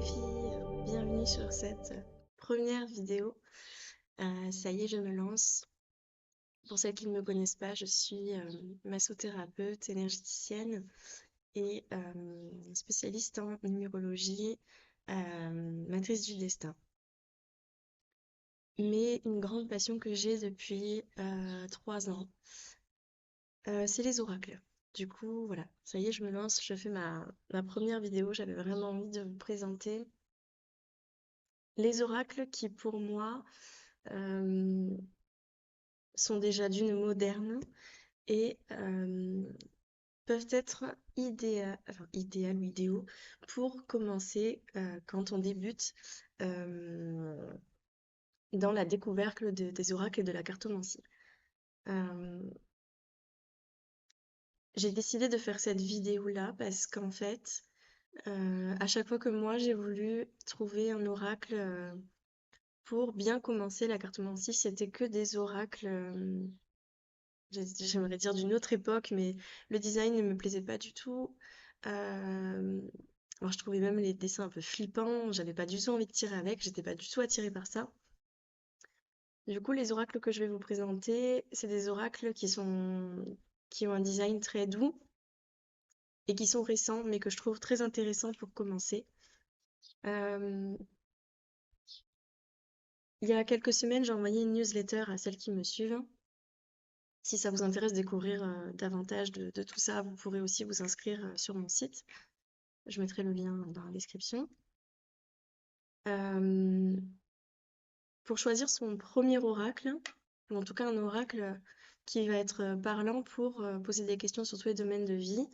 les filles, bienvenue sur cette première vidéo. Ça y est, je me lance. Pour celles qui ne me connaissent pas, je suis massothérapeute, énergéticienne et spécialiste en numérologie, matrice du destin. Mais une grande passion que j'ai depuis 3 ans, c'est les oracles. Du coup, voilà, ça y est, je me lance, je fais ma première vidéo. J'avais vraiment envie de vous présenter les oracles qui, pour moi, euh, sont déjà d'une modernes et peuvent être idéal ou idéaux pour commencer quand on débute euh, dans la découverte des oracles et de la cartomancie. Euh, j'ai décidé de faire cette vidéo-là parce qu'en fait, à chaque fois que moi j'ai voulu trouver un oracle pour bien commencer la cartomancie, c'était que des oracles j'aimerais dire d'une autre époque, mais le design ne me plaisait pas du tout. Euh, alors je trouvais même les dessins un peu flippants, j'avais pas du tout envie de tirer avec, j'étais pas du tout attirée par ça. Du coup, les oracles que je vais vous présenter, c'est des oracles qui ont un design très doux et qui sont récents, mais que je trouve très intéressants pour commencer. Euh, il y a quelques semaines, j'ai envoyé une newsletter à celles qui me suivent. Si ça vous intéresse de découvrir davantage de tout ça, vous pourrez aussi vous inscrire sur mon site. Je mettrai le lien dans la description. Euh, pour choisir son premier oracle, ou en tout cas un oracle qui va être parlant pour poser des questions sur tous les domaines de vie,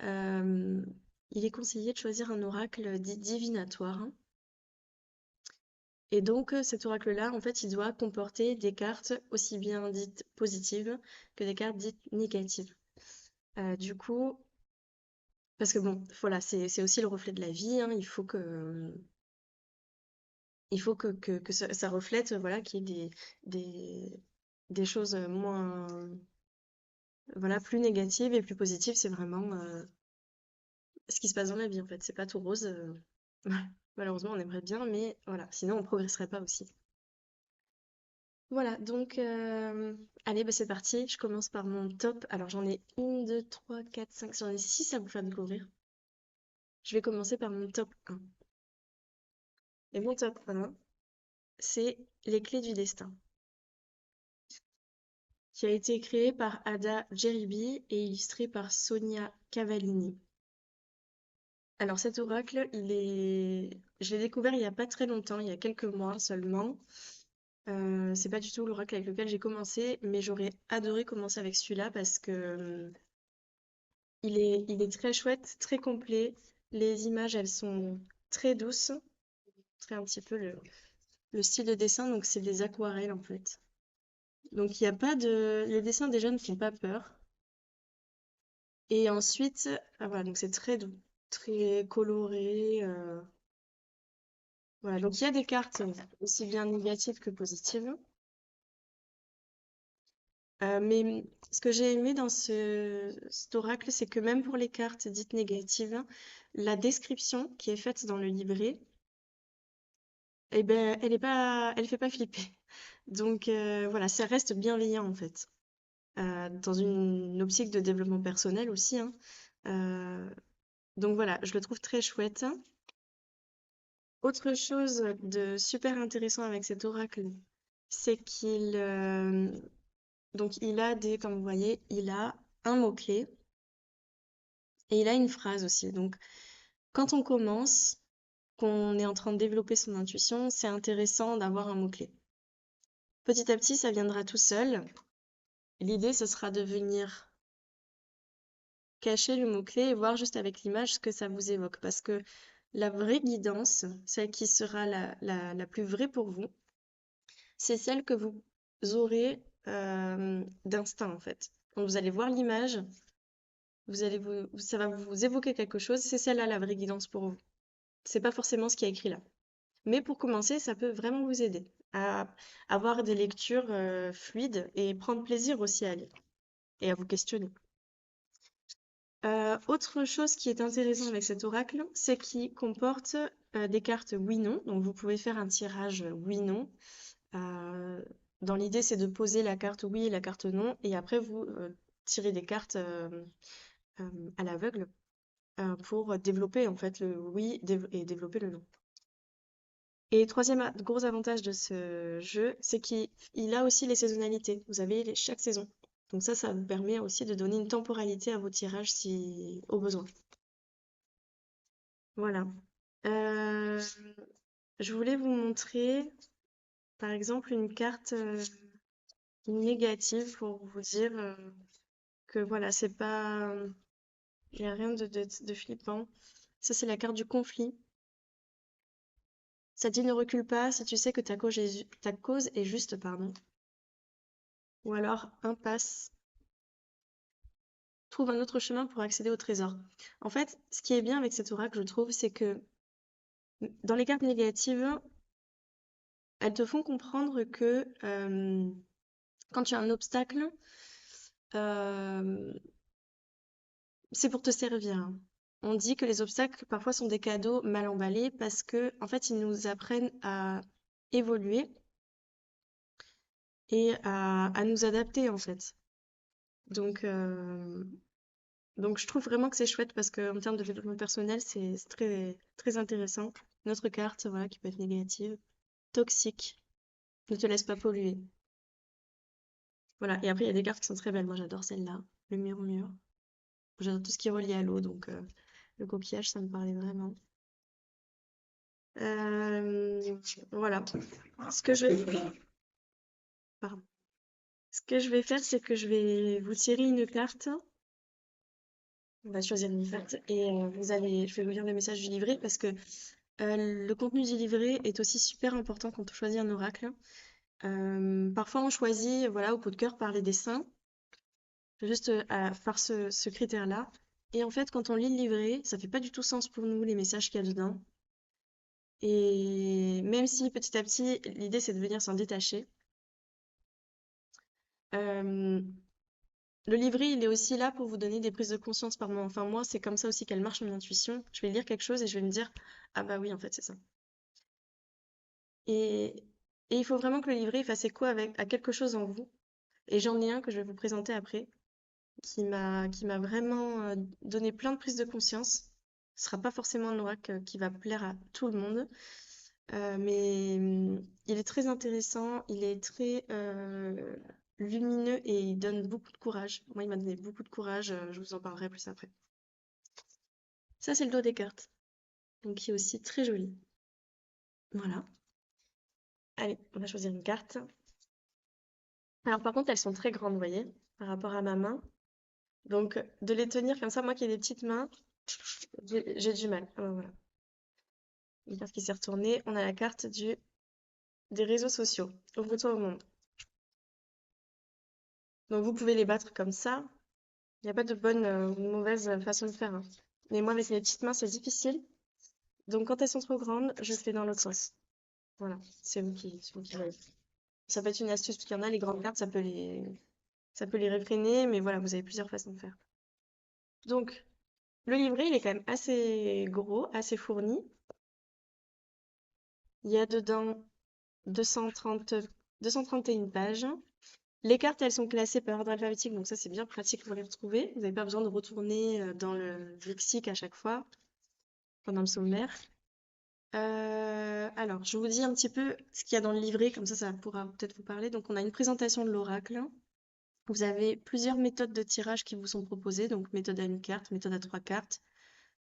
euh, il est conseillé de choisir un oracle dit divinatoire. Et donc cet oracle-là, en fait, il doit comporter des cartes aussi bien dites positives que des cartes dites négatives. Du coup, parce que bon, voilà, c'est aussi le reflet de la vie, hein, il faut que ça reflète, voilà, qu'il y ait des choses moins, voilà, plus négatives et plus positives. C'est vraiment ce qui se passe dans la vie, en fait. C'est pas tout rose. Malheureusement, on aimerait bien, mais voilà, sinon on progresserait pas aussi. Voilà, donc, allez, bah, c'est parti. Je commence par mon top. Alors, j'en ai 1, 2, 3, 4, 5, j'en ai 6 à vous faire découvrir. Je vais commencer par mon top 1. Et mon top 1, c'est Les Clés du Destin, qui a été créé par Ada Jeribi et illustré par Sonia Cavallini. Alors cet oracle, je l'ai découvert il n'y a pas très longtemps, il y a quelques mois seulement. C'est pas du tout l'oracle avec lequel j'ai commencé, mais j'aurais adoré commencer avec celui-là parce que il est très chouette, très complet. Les images, elles sont très douces. Très un petit peu le style de dessin, donc c'est des aquarelles en fait. Donc il n'y a pas de... Les dessins déjà ne font pas peur. Et ensuite, ah, voilà, donc c'est très doux, très coloré. Voilà, donc il y a des cartes aussi bien négatives que positives. Mais ce que j'ai aimé dans cet oracle, c'est que même pour les cartes dites négatives, la description qui est faite dans le livret, eh ben, elle fait pas flipper. Donc voilà, ça reste bienveillant en fait. Dans une optique de développement personnel aussi, hein. Euh, donc voilà, je le trouve très chouette. Autre chose de super intéressant avec cet oracle, c'est donc il a comme vous voyez, il a un mot-clé et il a une phrase aussi. Donc quand on commence, qu'on est en train de développer son intuition, c'est intéressant d'avoir un mot-clé. Petit à petit, ça viendra tout seul. L'idée, ce sera de venir cacher le mot-clé et voir juste avec l'image ce que ça vous évoque. Parce que la vraie guidance, celle qui sera la plus vraie pour vous, c'est celle que vous aurez d'instinct en fait. Quand vous allez voir l'image, ça va vous évoquer quelque chose, c'est celle-là la vraie guidance pour vous. C'est pas forcément ce qui est écrit là. Mais pour commencer, ça peut vraiment vous aider à avoir des lectures fluides et prendre plaisir aussi à lire et à vous questionner. Autre chose qui est intéressant avec cet oracle, c'est qu'il comporte des cartes oui-non. Donc vous pouvez faire un tirage oui-non. Euh, Dans l'idée, c'est de poser la carte oui et la carte non, et après vous tirez des cartes à l'aveugle pour développer en fait le oui et développer le non. Et troisième gros avantage de ce jeu, c'est qu'il a aussi les saisonnalités. Vous avez chaque saison. Donc ça vous permet aussi de donner une temporalité à vos tirages si au besoin. Voilà. Euh, je voulais vous montrer, par exemple, une carte négative pour vous dire que voilà, c'est pas, il n'y a rien de flippant. Ça, c'est la carte du conflit. Ça dit ne recule pas si tu sais que ta cause est juste, pardon. Ou alors impasse. Trouve un autre chemin pour accéder au trésor. En fait, ce qui est bien avec cet oracle, je trouve, c'est que dans les cartes négatives, elles te font comprendre que quand tu as un obstacle, euh, c'est pour te servir, hein. On dit que les obstacles parfois sont des cadeaux mal emballés parce que en fait ils nous apprennent à évoluer et à nous adapter en fait. Donc, euh, donc je trouve vraiment que c'est chouette parce qu'en termes de développement personnel, c'est très, très intéressant. Une autre carte, voilà, qui peut être négative. Toxique. Ne te laisse pas polluer. Voilà. Et après, il y a des cartes qui sont très belles. Moi, j'adore celle-là. Le mur. J'adore tout ce qui est relié à l'eau, donc le coquillage, ça me parlait vraiment. Euh, voilà. Ce que je vais... Pardon. Ce que je vais faire, c'est que je vais vous tirer une carte. On va choisir une carte et je vais vous lire le message du livret parce que le contenu du livret est aussi super important quand on choisit un oracle. Parfois, on choisit, voilà, au coup de cœur par les dessins, juste par ce critère-là. Et en fait, quand on lit le livret, ça fait pas du tout sens pour nous, les messages qu'il y a dedans. Et même si petit à petit, l'idée c'est de venir s'en détacher. euh, le livret, il est aussi là pour vous donner des prises de conscience par moment. Enfin, moi, c'est comme ça aussi qu'elle marche, mon intuition. Je vais lire quelque chose et je vais me dire, ah bah oui, en fait, c'est ça. Et, et il faut vraiment que le livret il fasse écho à quelque chose en vous. Et j'en ai un que je vais vous présenter après, qui m'a vraiment donné plein de prises de conscience. Ce sera pas forcément un oracle qui va plaire à tout le monde, mais il est très intéressant, il est très lumineux et il donne beaucoup de courage. Moi, il m'a donné beaucoup de courage, je vous en parlerai plus après. Ça, c'est le dos des cartes, donc qui est aussi très joli. Voilà. Allez, on va choisir une carte. Alors par contre, elles sont très grandes, vous voyez, par rapport à ma main. Donc de les tenir comme ça, moi qui ai des petites mains, j'ai du mal. Ah, bah, voilà. Une carte qui s'est retournée. On a la carte des réseaux sociaux. Ouvre-toi au monde. Donc vous pouvez les battre comme ça. Il n'y a pas de bonne ou de mauvaise façon de faire, hein. Mais moi, avec mes petites mains, c'est difficile. Donc quand elles sont trop grandes, je fais dans l'autre sens. Voilà, c'est vous qui voyez. Ça peut être une astuce, parce qu'il y en a, les grandes cartes, ça peut les réfréner, mais voilà, vous avez plusieurs façons de faire. Donc, le livret, il est quand même assez gros, assez fourni. Il y a dedans 230, 231 pages. Les cartes, elles sont classées par ordre alphabétique, donc ça, c'est bien pratique pour les retrouver. Vous n'avez pas besoin de retourner dans le lexique à chaque fois, pendant le sommaire. Alors, je vous dis un petit peu ce qu'il y a dans le livret, comme ça pourra peut-être vous parler. Donc, on a une présentation de l'oracle. Vous avez plusieurs méthodes de tirage qui vous sont proposées, donc méthode à une carte, méthode à 3 cartes,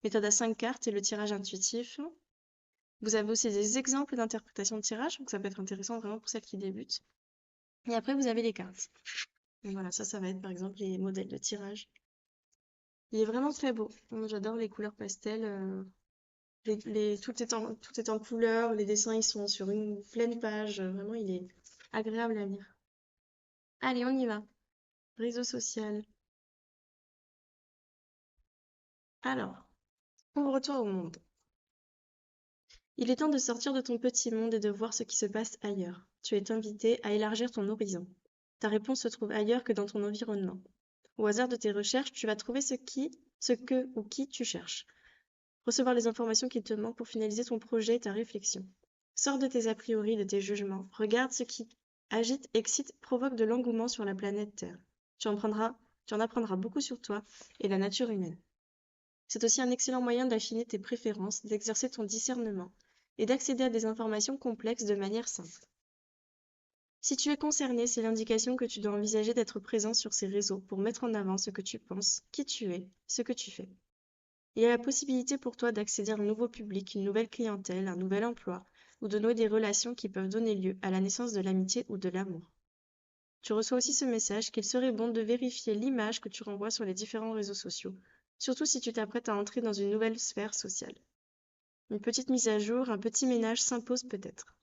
méthode à 5 cartes et le tirage intuitif. Vous avez aussi des exemples d'interprétation de tirage, donc ça peut être intéressant vraiment pour celles qui débutent. Et après, vous avez les cartes. Donc voilà, ça va être par exemple les modèles de tirage. Il est vraiment très beau. Moi, j'adore les couleurs pastel. Tout est en couleur. Les dessins, ils sont sur une pleine page. Vraiment, il est agréable à lire. Allez, on y va. Réseau social. Alors, ouvre-toi au monde. Il est temps de sortir de ton petit monde et de voir ce qui se passe ailleurs. Tu es invité à élargir ton horizon. Ta réponse se trouve ailleurs que dans ton environnement. Au hasard de tes recherches, tu vas trouver ce que ou qui tu cherches. Recevoir les informations qui te manquent pour finaliser ton projet et ta réflexion. Sors de tes a priori, de tes jugements. Regarde ce qui agite, excite, provoque de l'engouement sur la planète Terre. Tu en apprendras beaucoup sur toi et la nature humaine. C'est aussi un excellent moyen d'affiner tes préférences, d'exercer ton discernement et d'accéder à des informations complexes de manière simple. Si tu es concerné, c'est l'indication que tu dois envisager d'être présent sur ces réseaux pour mettre en avant ce que tu penses, qui tu es, ce que tu fais. Il y a la possibilité pour toi d'accéder à un nouveau public, une nouvelle clientèle, un nouvel emploi, ou de nouer des relations qui peuvent donner lieu à la naissance de l'amitié ou de l'amour. Tu reçois aussi ce message qu'il serait bon de vérifier l'image que tu renvoies sur les différents réseaux sociaux, surtout si tu t'apprêtes à entrer dans une nouvelle sphère sociale. Une petite mise à jour, un petit ménage s'impose peut-être.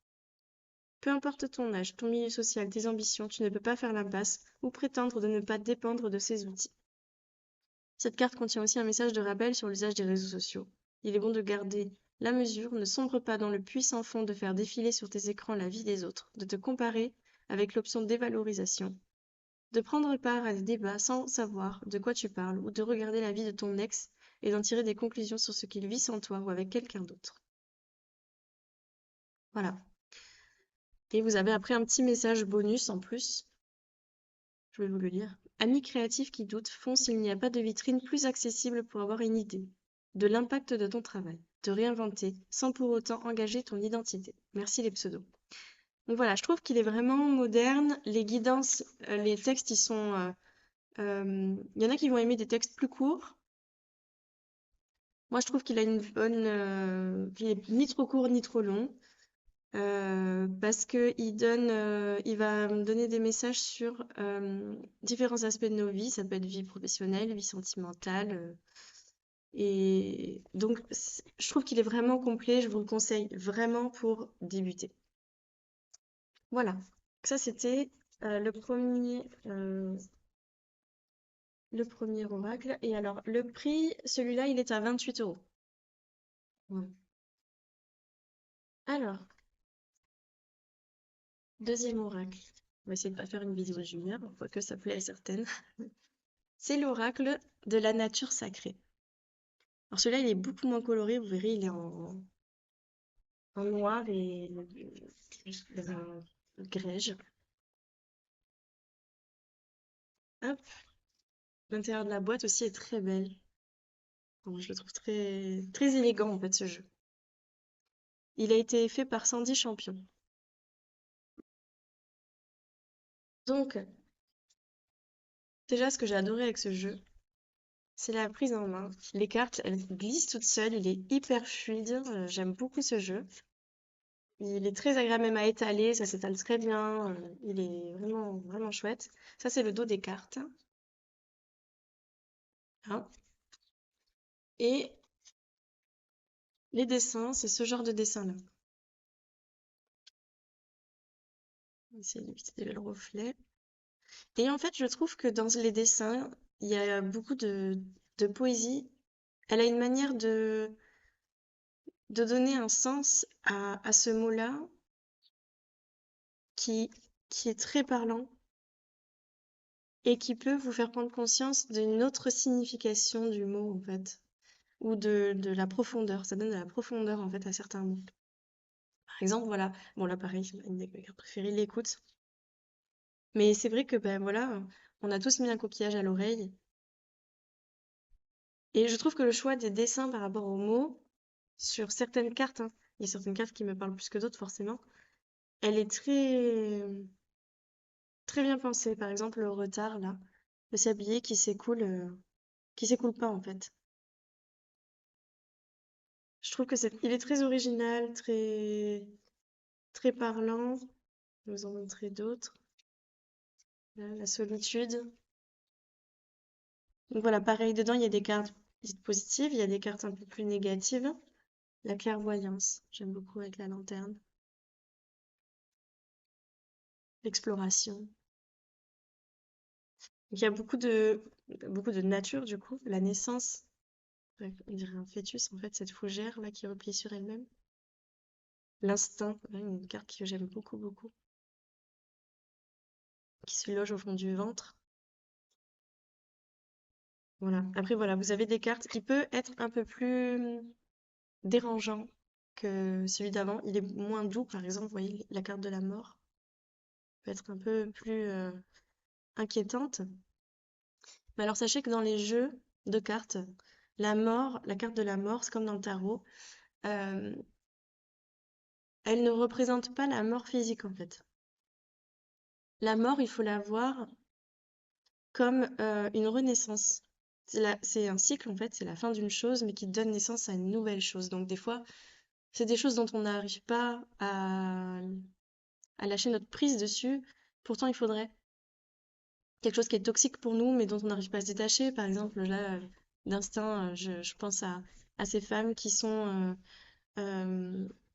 Peu importe ton âge, ton milieu social, tes ambitions, tu ne peux pas faire l'impasse ou prétendre de ne pas dépendre de ces outils. Cette carte contient aussi un message de rappel sur l'usage des réseaux sociaux. Il est bon de garder la mesure, ne sombre pas dans le puissant fond de faire défiler sur tes écrans la vie des autres, de te comparer avec l'option dévalorisation, de prendre part à des débats sans savoir de quoi tu parles ou de regarder la vie de ton ex et d'en tirer des conclusions sur ce qu'il vit sans toi ou avec quelqu'un d'autre. Voilà. Et vous avez après un petit message bonus en plus. Je vais vous le lire. Amis créatifs qui doutent, fonce s'il n'y a pas de vitrine plus accessible pour avoir une idée de l'impact de ton travail, te réinventer sans pour autant engager ton identité. Merci les pseudos. Donc voilà, je trouve qu'il est vraiment moderne. Les guidances, les textes, il y en a qui vont aimer des textes plus courts. Moi, je trouve qu'il a une bonne, qu'il est ni trop court ni trop long. Parce que il va me donner des messages sur différents aspects de nos vies. Ça peut être vie professionnelle, vie sentimentale. Et donc, je trouve qu'il est vraiment complet. Je vous le conseille vraiment pour débuter. Voilà. Ça, c'était le premier oracle. Et alors, le prix, celui-là, il est à 28 euros. Voilà. Alors, deuxième oracle. On va essayer de pas faire une vidéo de 1 heure, quoique ça plaît à certaines. C'est l'oracle de la nature sacrée. Alors celui-là, il est beaucoup moins coloré, vous verrez, il est en noir et dans un grège. Hop, l'intérieur de la boîte aussi est très belle. Bon, je le trouve très, très élégant en fait ce jeu. Il a été fait par Sandy Champion. Donc, déjà, ce que j'ai adoré avec ce jeu, c'est la prise en main. Les cartes, elles glissent toutes seules, il est hyper fluide. J'aime beaucoup ce jeu. Il est très agréable même à étaler, ça s'étale très bien. Il est vraiment, vraiment chouette. Ça, c'est le dos des cartes. Hein. Et les dessins, c'est ce genre de dessin-là. On va essayer d'éviter le reflet. Et en fait, je trouve que dans les dessins, il y a beaucoup de poésie. Elle a une manière de donner un sens à ce mot-là qui, qui est très parlant et qui peut vous faire prendre conscience d'une autre signification du mot, en fait, ou de la profondeur. Ça donne de la profondeur, en fait, à certains mots. Par exemple, voilà, bon là pareil, c'est une de mes cartes préférées, l'écoute. Mais c'est vrai que ben voilà, on a tous mis un coquillage à l'oreille. Et je trouve que le choix des dessins par rapport aux mots, sur certaines cartes, hein, il y a certaines cartes qui me parlent plus que d'autres forcément, elle est très, très bien pensée. Par exemple, le retard là, le sablier qui s'écoule pas en fait. Je trouve que il est très original, très, très parlant. Je vais vous en montrer d'autres. Là, la solitude. Donc voilà, pareil, dedans, il y a des cartes dites positives, il y a des cartes un peu plus négatives. La clairvoyance, j'aime beaucoup avec la lanterne. L'exploration. Donc, il y a beaucoup de nature, du coup. La naissance, ouais, on dirait un fœtus, en fait, cette fougère là qui replie sur elle-même. L'instinct, ouais, une carte que j'aime beaucoup, beaucoup, qui se loge au fond du ventre. Voilà. Après, voilà, vous avez des cartes qui peut être un peu plus dérangeant que celui d'avant. Il est moins doux, par exemple, vous voyez, la carte de la mort peut être un peu plus inquiétante. Mais alors, sachez que dans les jeux de cartes, la mort, la carte de la mort, c'est comme dans le tarot, euh, elle ne représente pas la mort physique, en fait. La mort, il faut la voir comme une renaissance. C'est un cycle, en fait, c'est la fin d'une chose, mais qui donne naissance à une nouvelle chose. Donc, des fois, c'est des choses dont on n'arrive pas à lâcher notre prise dessus. Pourtant, il faudrait quelque chose qui est toxique pour nous, mais dont on n'arrive pas à se détacher. Par exemple, là, d'instinct, je pense à ces femmes qui sont,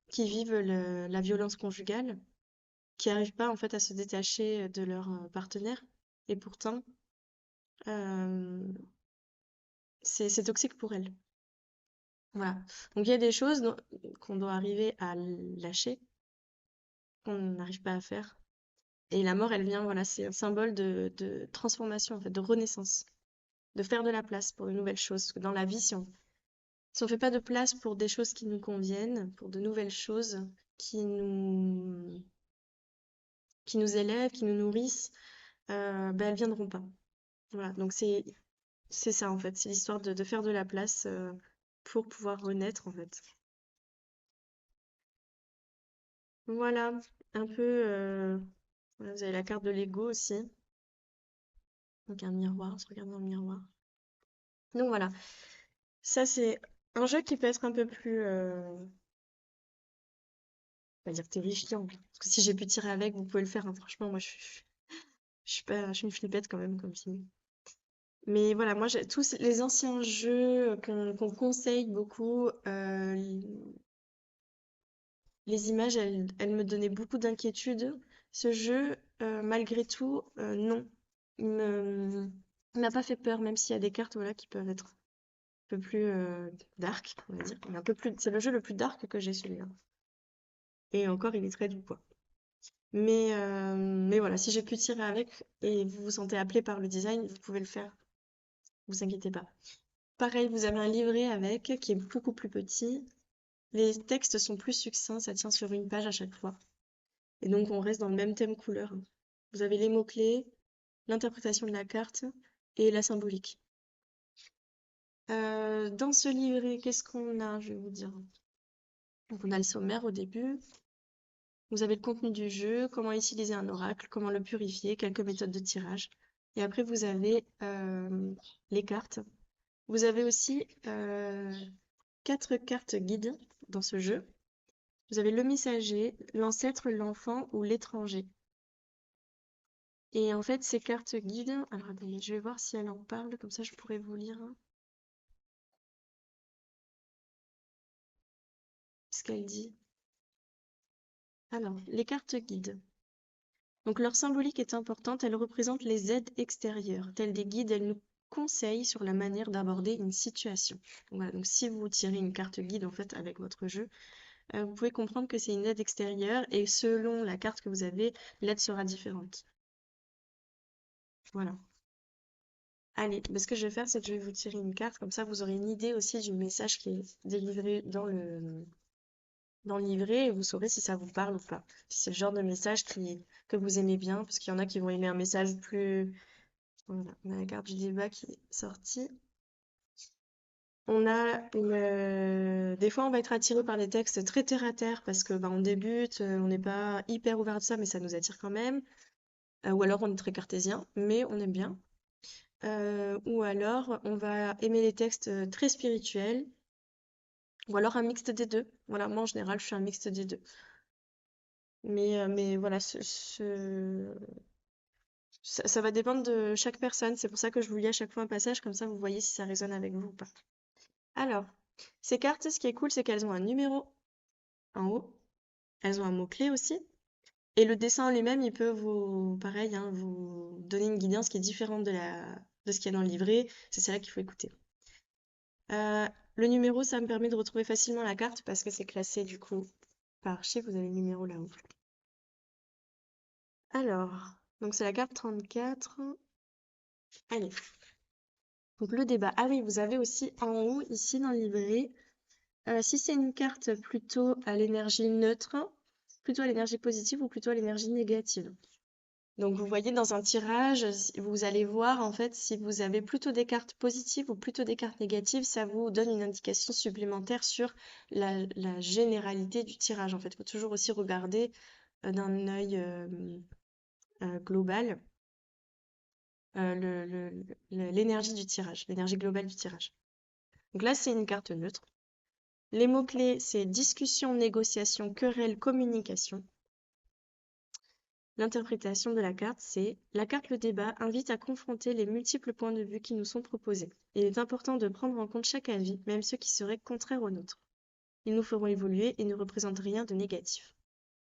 qui vivent la violence conjugale, qui n'arrivent pas, en fait, à se détacher de leur partenaire. Et pourtant, euh, c'est toxique pour elles. Voilà. Donc, il y a des choses qu'on doit arriver à lâcher, qu'on n'arrive pas à faire. Et la mort, elle vient, voilà, c'est un symbole de transformation, en fait, de renaissance, de faire de la place pour de nouvelles choses. Parce que dans la vie, si on fait pas de place pour des choses qui nous conviennent, pour de nouvelles choses qui nous élèvent, qui nous nourrissent, ben, elles viendront pas. Voilà, donc c'est ça, en fait, c'est l'histoire de faire de la place pour pouvoir renaître, en fait. Voilà, un peu, voilà, vous avez la carte de l'ego aussi, donc un miroir, se regarder dans le miroir. Donc voilà. Ça, c'est un jeu qui peut être un peu plus, on va dire terrifiant. Parce que si j'ai pu tirer avec, vous pouvez le faire, hein. Franchement, moi, je suis pas, je suis une flippette quand même comme film. Mais voilà, moi, tous les anciens jeux qu'on conseille beaucoup, les images, elles me donnaient beaucoup d'inquiétude. Ce jeu, malgré tout, non. Il m'a pas fait peur, même s'il y a des cartes, voilà, qui peuvent être un peu plus dark, on va dire. Mais un peu plus, c'est le jeu le plus dark que j'ai, celui-là. Et encore, il est très doux, quoi. Mais voilà, si j'ai pu tirer avec et vous vous sentez appelé par le design, vous pouvez le faire. Vous inquiétez pas. Pareil, vous avez un livret avec qui est beaucoup plus petit. Les textes sont plus succincts, ça tient sur une page à chaque fois. Et donc on reste dans le même thème couleur. Vous avez les mots-clés, l'interprétation de la carte et la symbolique. Dans ce livret, qu'est-ce qu'on a? Je vais vous dire. Donc on a le sommaire au début. Vous avez le contenu du jeu, comment utiliser un oracle, comment le purifier, quelques méthodes de tirage. Et après, vous avez les cartes. Vous avez aussi 4 cartes guides dans ce jeu. Vous avez le messager, l'ancêtre, l'enfant ou l'étranger. Et en fait, ces cartes guides, alors attendez, je vais voir si elle en parle, comme ça je pourrais vous lire ce qu'elle dit. Alors, les cartes guides. Donc leur symbolique est importante, elles représentent les aides extérieures. Telles des guides, elles nous conseillent sur la manière d'aborder une situation. Donc voilà, donc si vous tirez une carte guide en fait avec votre jeu, vous pouvez comprendre que c'est une aide extérieure et selon la carte que vous avez, l'aide sera différente. Voilà. Allez, bah, ce que je vais faire, c'est que je vais vous tirer une carte, comme ça vous aurez une idée aussi du message qui est délivré dans le livret et vous saurez si ça vous parle ou pas. Si c'est le genre de message que vous aimez bien, parce qu'il y en a qui vont aimer un message plus. Voilà, on a la carte du débat qui est sortie. On a des fois, on va être attiré par des textes très terre à terre parce que bah, on débute, on n'est pas hyper ouvert à ça, mais ça nous attire quand même. Ou alors on est très cartésien, mais on aime bien. Ou alors on va aimer les textes très spirituels, ou alors un mixte des deux. Voilà, moi en général, je suis un mixte des deux. Mais voilà, ça va dépendre de chaque personne. C'est pour ça que je vous lis à chaque fois un passage, comme ça vous voyez si ça résonne avec vous ou pas. Alors, ces cartes, ce qui est cool, c'est qu'elles ont un numéro en haut. Elles ont un mot-clé aussi. Et le dessin en lui-même, il peut vous, pareil, hein, vous donner une guidance qui est différente de ce qu'il y a dans le livret. C'est celle-là qu'il faut écouter. Euh, le numéro, ça me permet de retrouver facilement la carte parce que c'est classé du coup par chiffre. Vous avez le numéro là-haut. Alors, donc c'est la carte 34. Allez. Donc le débat. Ah oui, vous avez aussi en haut, ici dans le livret, si c'est une carte plutôt à l'énergie neutre, plutôt à l'énergie positive ou plutôt à l'énergie négative. Donc vous voyez dans un tirage, vous allez voir en fait si vous avez plutôt des cartes positives ou plutôt des cartes négatives, ça vous donne une indication supplémentaire sur la généralité du tirage. En fait, il faut toujours aussi regarder d'un œil global l'énergie du tirage, l'énergie globale du tirage. Donc là, c'est une carte neutre. Les mots-clés, c'est discussion, négociation, querelle, communication. L'interprétation de la carte, c'est la carte le débat invite à confronter les multiples points de vue qui nous sont proposés. Il est important de prendre en compte chaque avis, même ceux qui seraient contraires au nôtre. Ils nous feront évoluer et ne représentent rien de négatif.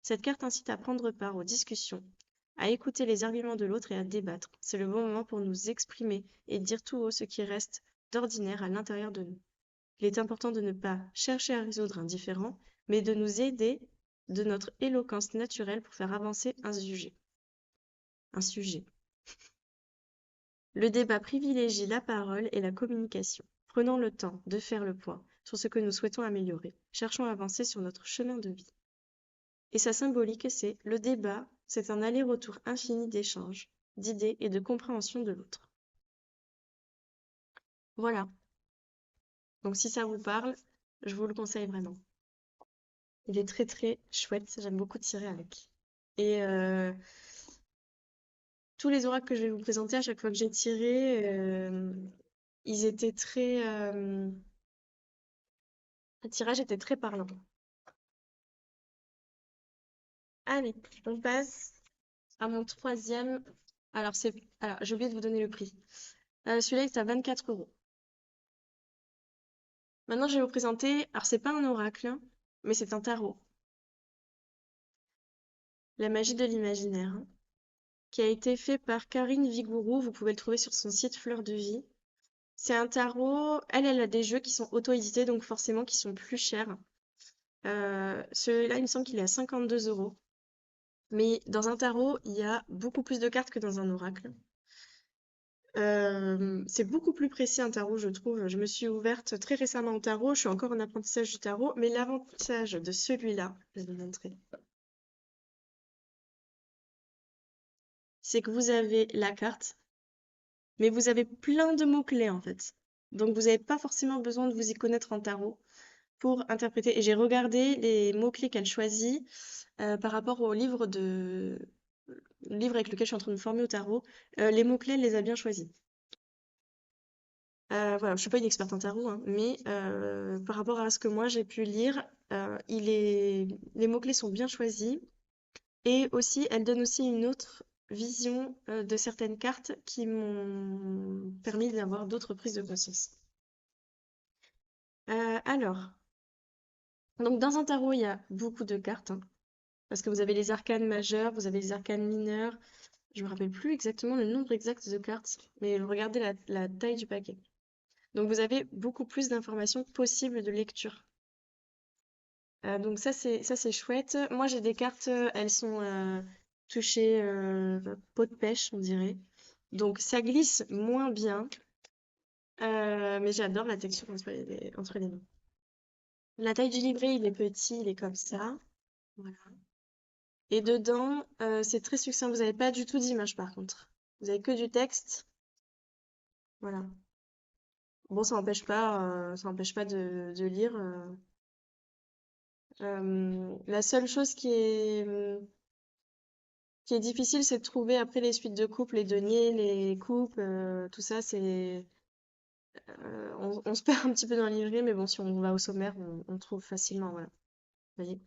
Cette carte incite à prendre part aux discussions, à écouter les arguments de l'autre et à débattre. C'est le bon moment pour nous exprimer et dire tout haut ce qui reste d'ordinaire à l'intérieur de nous. Il est important de ne pas chercher à résoudre un différend, mais de nous aider de notre éloquence naturelle pour faire avancer un sujet. Le débat privilégie la parole et la communication. Prenons le temps de faire le point sur ce que nous souhaitons améliorer. Cherchons à avancer sur notre chemin de vie. Et sa symbolique, c'est le débat, c'est un aller-retour infini d'échanges, d'idées et de compréhension de l'autre. Voilà. Donc si ça vous parle, je vous le conseille vraiment. Il est très très chouette, j'aime beaucoup tirer avec. Et tous les oracles que je vais vous présenter à chaque fois que j'ai tiré, ils étaient très... le tirage était très parlant. Allez, on passe à mon troisième. Alors, j'ai oublié de vous donner le prix. Celui-là, il est à 24 €. Maintenant, je vais vous présenter. Alors, c'est pas un oracle, hein, mais c'est un tarot. La magie de l'imaginaire, hein, qui a été fait par Karine Vigourou. Vous pouvez le trouver sur son site Fleur de Vie. C'est un tarot. Elle a des jeux qui sont auto-édités, donc forcément qui sont plus chers. Celui-là, il me semble qu'il est à 52 €. Mais dans un tarot, il y a beaucoup plus de cartes que dans un oracle. C'est beaucoup plus précis un tarot, je trouve. Je me suis ouverte très récemment au tarot. Je suis encore en apprentissage du tarot, mais l'avantage de celui-là, je vais vous montrer, c'est que vous avez la carte, mais vous avez plein de mots-clés en fait. Donc vous n'avez pas forcément besoin de vous y connaître en tarot pour interpréter. Et j'ai regardé les mots-clés qu'elle choisit par rapport au livre avec lequel je suis en train de me former au tarot. Les mots-clés, elle les a bien choisis. Voilà, je suis pas une experte en tarot, hein, mais par rapport à ce que moi j'ai pu lire, les mots-clés sont bien choisis et aussi elle donne aussi une autre vision de certaines cartes qui m'ont permis d'avoir d'autres prises de conscience. Alors, donc dans un tarot, il y a beaucoup de cartes, hein, parce que vous avez les arcanes majeures, vous avez les arcanes mineures. Je me rappelle plus exactement le nombre exact de cartes, mais regardez la taille du paquet. Donc vous avez beaucoup plus d'informations possibles de lecture. Donc ça c'est chouette. Moi j'ai des cartes, elles sont touchées peau de pêche on dirait. Donc ça glisse moins bien, mais j'adore la texture entre les mains. La taille du livret il est petit, il est comme ça. Voilà. Et dedans c'est très succinct. Vous n'avez pas du tout d'image par contre. Vous avez que du texte. Voilà. Bon ça n'empêche pas de lire. La seule chose qui est difficile, c'est de trouver après les suites de couples, les deniers, les coupes, tout ça, on se perd un petit peu dans le livret, mais bon, si on va au sommaire, on trouve facilement, voilà. Vous voyez.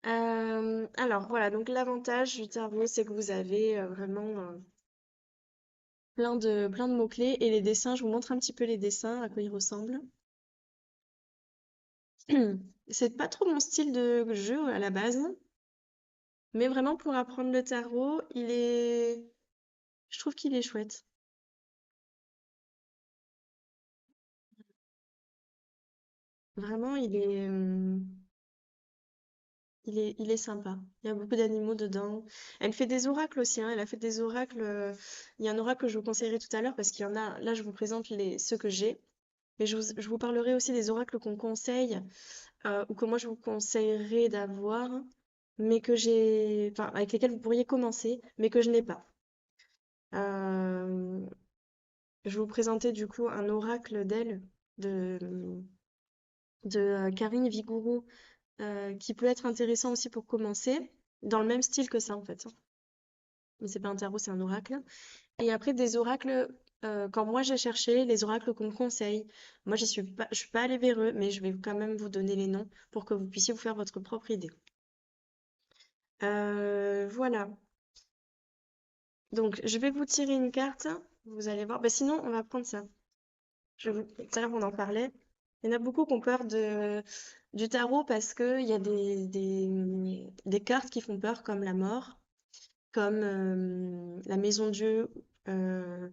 Alors voilà, donc l'avantage du tarot, c'est que vous avez vraiment plein de mots-clés et les dessins, je vous montre un petit peu les dessins, à quoi ils ressemblent. C'est pas trop mon style de jeu à la base, mais vraiment pour apprendre le tarot, je trouve qu'il est chouette. Vraiment, il est sympa. Il y a beaucoup d'animaux dedans. Elle fait des oracles aussi, hein. Elle a fait des oracles. Il y a un oracle que je vous conseillerai tout à l'heure parce qu'il y en a. Là, je vous présente ceux que j'ai. Mais je vous parlerai aussi des oracles qu'on conseille ou que moi je vous conseillerais d'avoir, mais que j'ai, enfin, avec lesquels vous pourriez commencer, mais que je n'ai pas. Euh, je vais vous présenter du coup un oracle d'elle, de, de Karine Vigourou, qui peut être intéressant aussi pour commencer, dans le même style que ça en fait, hein. Mais c'est pas un tarot, c'est un oracle. Et après des oracles, quand moi j'ai cherché les oracles qu'on me conseille, moi je suis pas allée vers eux, mais je vais quand même vous donner les noms pour que vous puissiez vous faire votre propre idée. Voilà. Donc je vais vous tirer une carte. Vous allez voir. Bah, sinon, on va prendre ça. Tout à l'heure, on en parlait. Il y en a beaucoup qui ont peur du tarot parce qu'il y a des cartes qui font peur, comme la mort, comme la maison Dieu. euh,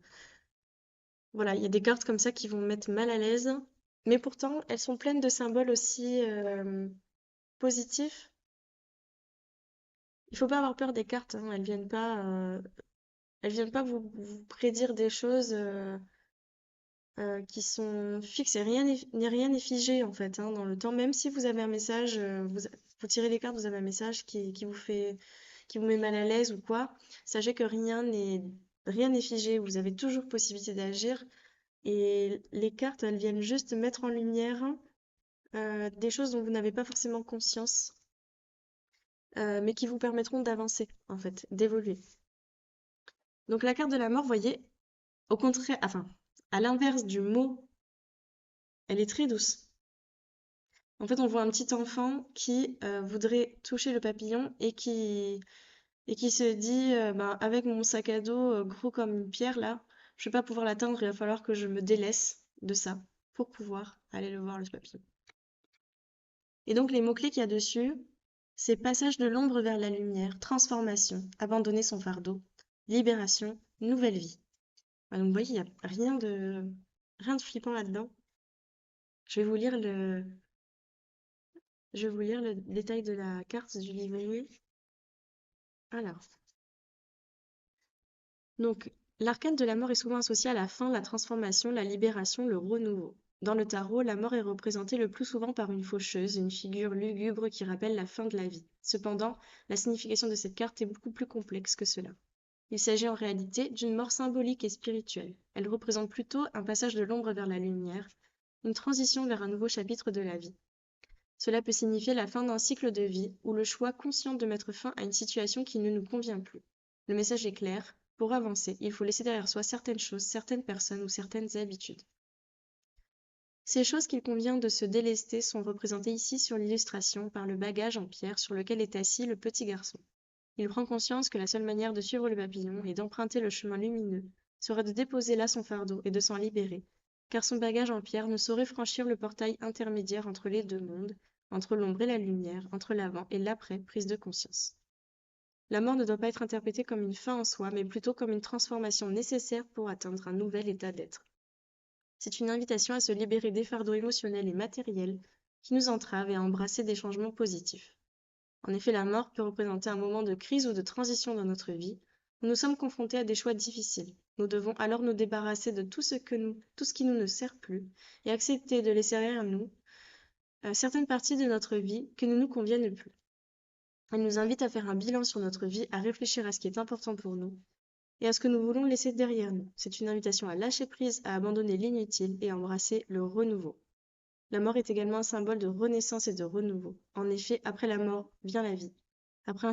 voilà, il y a des cartes comme ça qui vont mettre mal à l'aise. Mais pourtant, elles sont pleines de symboles aussi positifs. Il faut pas avoir peur des cartes, hein. Elles viennent pas vous prédire des choses qui sont fixes et rien n'est figé en fait, hein, dans le temps. Même si vous avez un message, vous tirez les cartes, vous avez un message qui vous met mal à l'aise ou quoi, sachez que rien n'est figé. Vous avez toujours possibilité d'agir et les cartes, elles viennent juste mettre en lumière des choses dont vous n'avez pas forcément conscience, mais qui vous permettront d'avancer en fait, d'évoluer. Donc la carte de la mort, vous voyez, au contraire, enfin, à l'inverse du mot, elle est très douce. En fait, on voit un petit enfant qui voudrait toucher le papillon et qui se dit ben, avec mon sac à dos gros comme une pierre là, je vais pas pouvoir l'atteindre, il va falloir que je me délaisse de ça pour pouvoir aller le voir, le papillon. Et donc, les mots-clés qu'il y a dessus, c'est passage de l'ombre vers la lumière, transformation, abandonner son fardeau, libération, nouvelle vie. Ah, donc, vous voyez, il n'y a rien de flippant là-dedans. Je vais vous lire le détail de la carte du livret. Alors, donc, l'arcane de la mort est souvent associé à la fin, la transformation, la libération, le renouveau. Dans le tarot, la mort est représentée le plus souvent par une faucheuse, une figure lugubre qui rappelle la fin de la vie. Cependant, la signification de cette carte est beaucoup plus complexe que cela. Il s'agit en réalité d'une mort symbolique et spirituelle. Elle représente plutôt un passage de l'ombre vers la lumière, une transition vers un nouveau chapitre de la vie. Cela peut signifier la fin d'un cycle de vie ou le choix conscient de mettre fin à une situation qui ne nous convient plus. Le message est clair, pour avancer, il faut laisser derrière soi certaines choses, certaines personnes ou certaines habitudes. Ces choses qu'il convient de se délester sont représentées ici sur l'illustration par le bagage en pierre sur lequel est assis le petit garçon. Il prend conscience que la seule manière de suivre le papillon et d'emprunter le chemin lumineux serait de déposer là son fardeau et de s'en libérer, car son bagage en pierre ne saurait franchir le portail intermédiaire entre les deux mondes, entre l'ombre et la lumière, entre l'avant et l'après prise de conscience. La mort ne doit pas être interprétée comme une fin en soi, mais plutôt comme une transformation nécessaire pour atteindre un nouvel état d'être. C'est une invitation à se libérer des fardeaux émotionnels et matériels qui nous entravent et à embrasser des changements positifs. En effet, la mort peut représenter un moment de crise ou de transition dans notre vie, où nous sommes confrontés à des choix difficiles. Nous devons alors nous débarrasser de tout ce qui nous ne sert plus et accepter de laisser derrière nous certaines parties de notre vie qui ne nous conviennent plus. Elle nous invite à faire un bilan sur notre vie, à réfléchir à ce qui est important pour nous et à ce que nous voulons laisser derrière nous. C'est une invitation à lâcher prise, à abandonner l'inutile et à embrasser le renouveau. La mort est également un symbole de renaissance et de renouveau. En effet, après la mort vient la vie. Après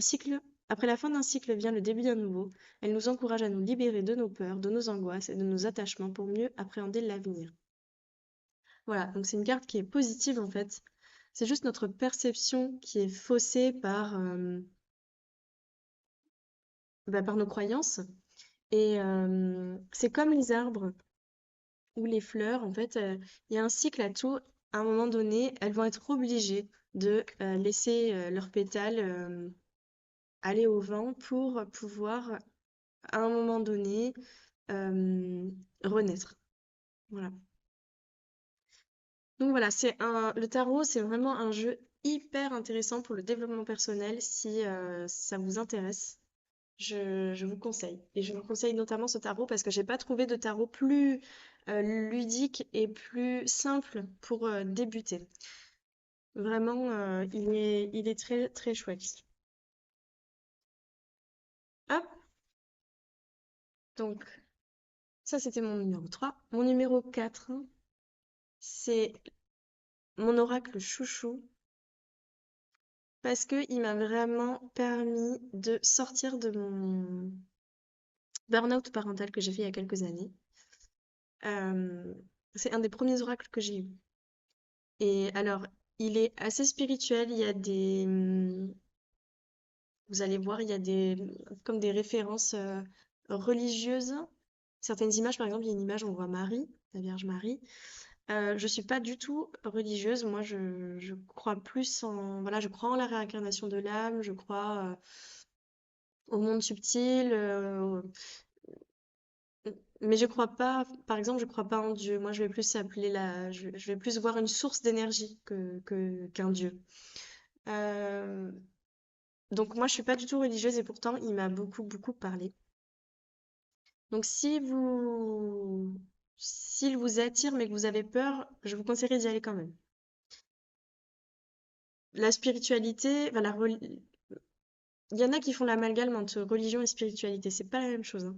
la fin d'un cycle vient le début d'un nouveau. Elle nous encourage à nous libérer de nos peurs, de nos angoisses et de nos attachements pour mieux appréhender l'avenir. Voilà, donc c'est une carte qui est positive en fait. C'est juste notre perception qui est faussée par nos croyances. Et c'est comme les arbres ou les fleurs, en fait, il y a un cycle à tout. À un moment donné, elles vont être obligées de laisser leurs pétales aller au vent pour pouvoir, à un moment donné, euh, renaître. Voilà. Donc voilà, le tarot, c'est vraiment un jeu hyper intéressant pour le développement personnel si ça vous intéresse. Je vous conseille. Et je vous conseille notamment ce tarot parce que j'ai pas trouvé de tarot plus ludique et plus simple pour débuter. Vraiment, il est très très chouette. Hop, donc ça c'était mon numéro 3. Mon numéro 4, c'est mon oracle chouchou parce que il m'a vraiment permis de sortir de mon burn-out parental que j'ai fait il y a quelques années. Euh, c'est un des premiers oracles que j'ai eu. Et alors, il est assez spirituel. Il y a vous allez voir, il y a comme des références religieuses. Certaines images, par exemple, il y a une image, on voit Marie, la Vierge Marie. Je suis pas du tout religieuse. Moi, je crois plus voilà, je crois en la réincarnation de l'âme. Je crois au monde subtil. Mais je crois pas, par exemple, je crois pas en Dieu. Moi, je vais plus appeler je vais plus voir une source d'énergie qu'un Dieu. Euh, donc moi, je suis pas du tout religieuse et pourtant, il m'a beaucoup, beaucoup parlé. Donc s'il vous attire mais que vous avez peur, je vous conseillerais d'y aller quand même. La spiritualité, enfin, il y en a qui font l'amalgame entre religion et spiritualité. C'est pas la même chose, hein.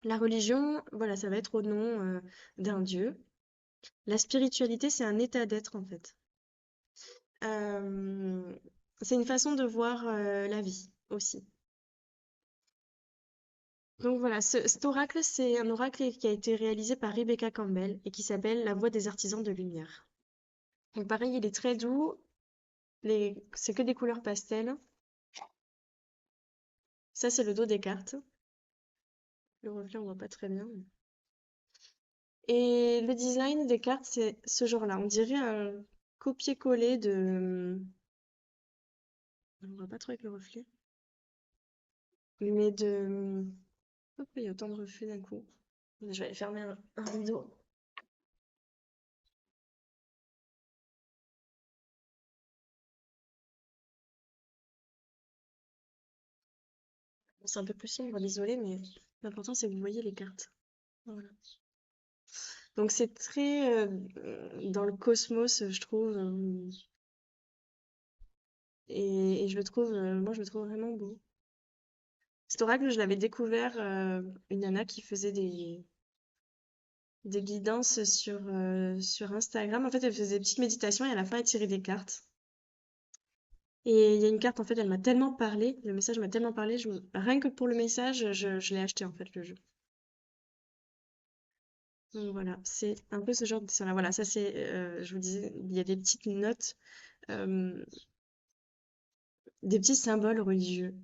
La religion, voilà, ça va être au nom d'un dieu. La spiritualité, c'est un état d'être en fait. Euh, c'est une façon de voir la vie aussi. Donc voilà, cet oracle, c'est un oracle qui a été réalisé par Rebecca Campbell et qui s'appelle La Voix des artisans de lumière. Donc pareil, il est très doux, c'est que des couleurs pastel. Ça, c'est le dos des cartes. Le reflet, on voit pas très bien. Et le design des cartes, c'est ce genre-là. On dirait un copier-coller de... On voit pas trop avec le reflet. Mais de... Pourquoi il y a autant de reflets d'un coup? Je vais aller fermer un rideau. Bon, c'est un peu plus sombre, désolé, mais l'important c'est que vous voyez les cartes. Voilà. Donc c'est très dans le cosmos, je trouve, et je le trouve, moi je le trouve vraiment beau. Cet oracle, je l'avais découvert, une nana qui faisait des guidances sur Instagram. En fait, elle faisait des petites méditations et à la fin, elle tirait des cartes. Et il y a une carte, en fait, elle m'a tellement parlé, le message m'a tellement parlé, rien que pour le message, je l'ai acheté en fait, le jeu. Donc voilà, c'est un peu ce genre de dessin-là. Voilà, ça c'est, je vous disais, il y a des petites notes, euh, des petits symboles religieux.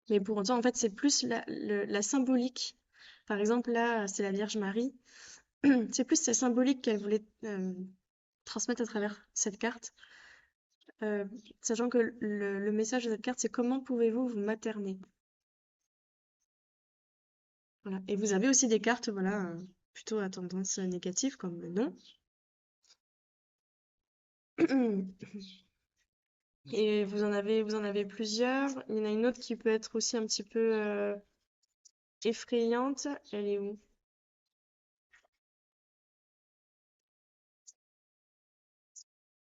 Mais pour autant, en fait, c'est plus la symbolique. Par exemple, là, c'est la Vierge Marie. C'est plus sa symbolique qu'elle voulait transmettre à travers cette carte. Euh, Sachant que le message de cette carte, c'est comment pouvez-vous vous materner? Voilà. Et vous avez aussi des cartes, voilà, plutôt à tendance négative, comme le non. Et vous en avez plusieurs. Il y en a une autre qui peut être aussi un petit peu effrayante. Elle est où?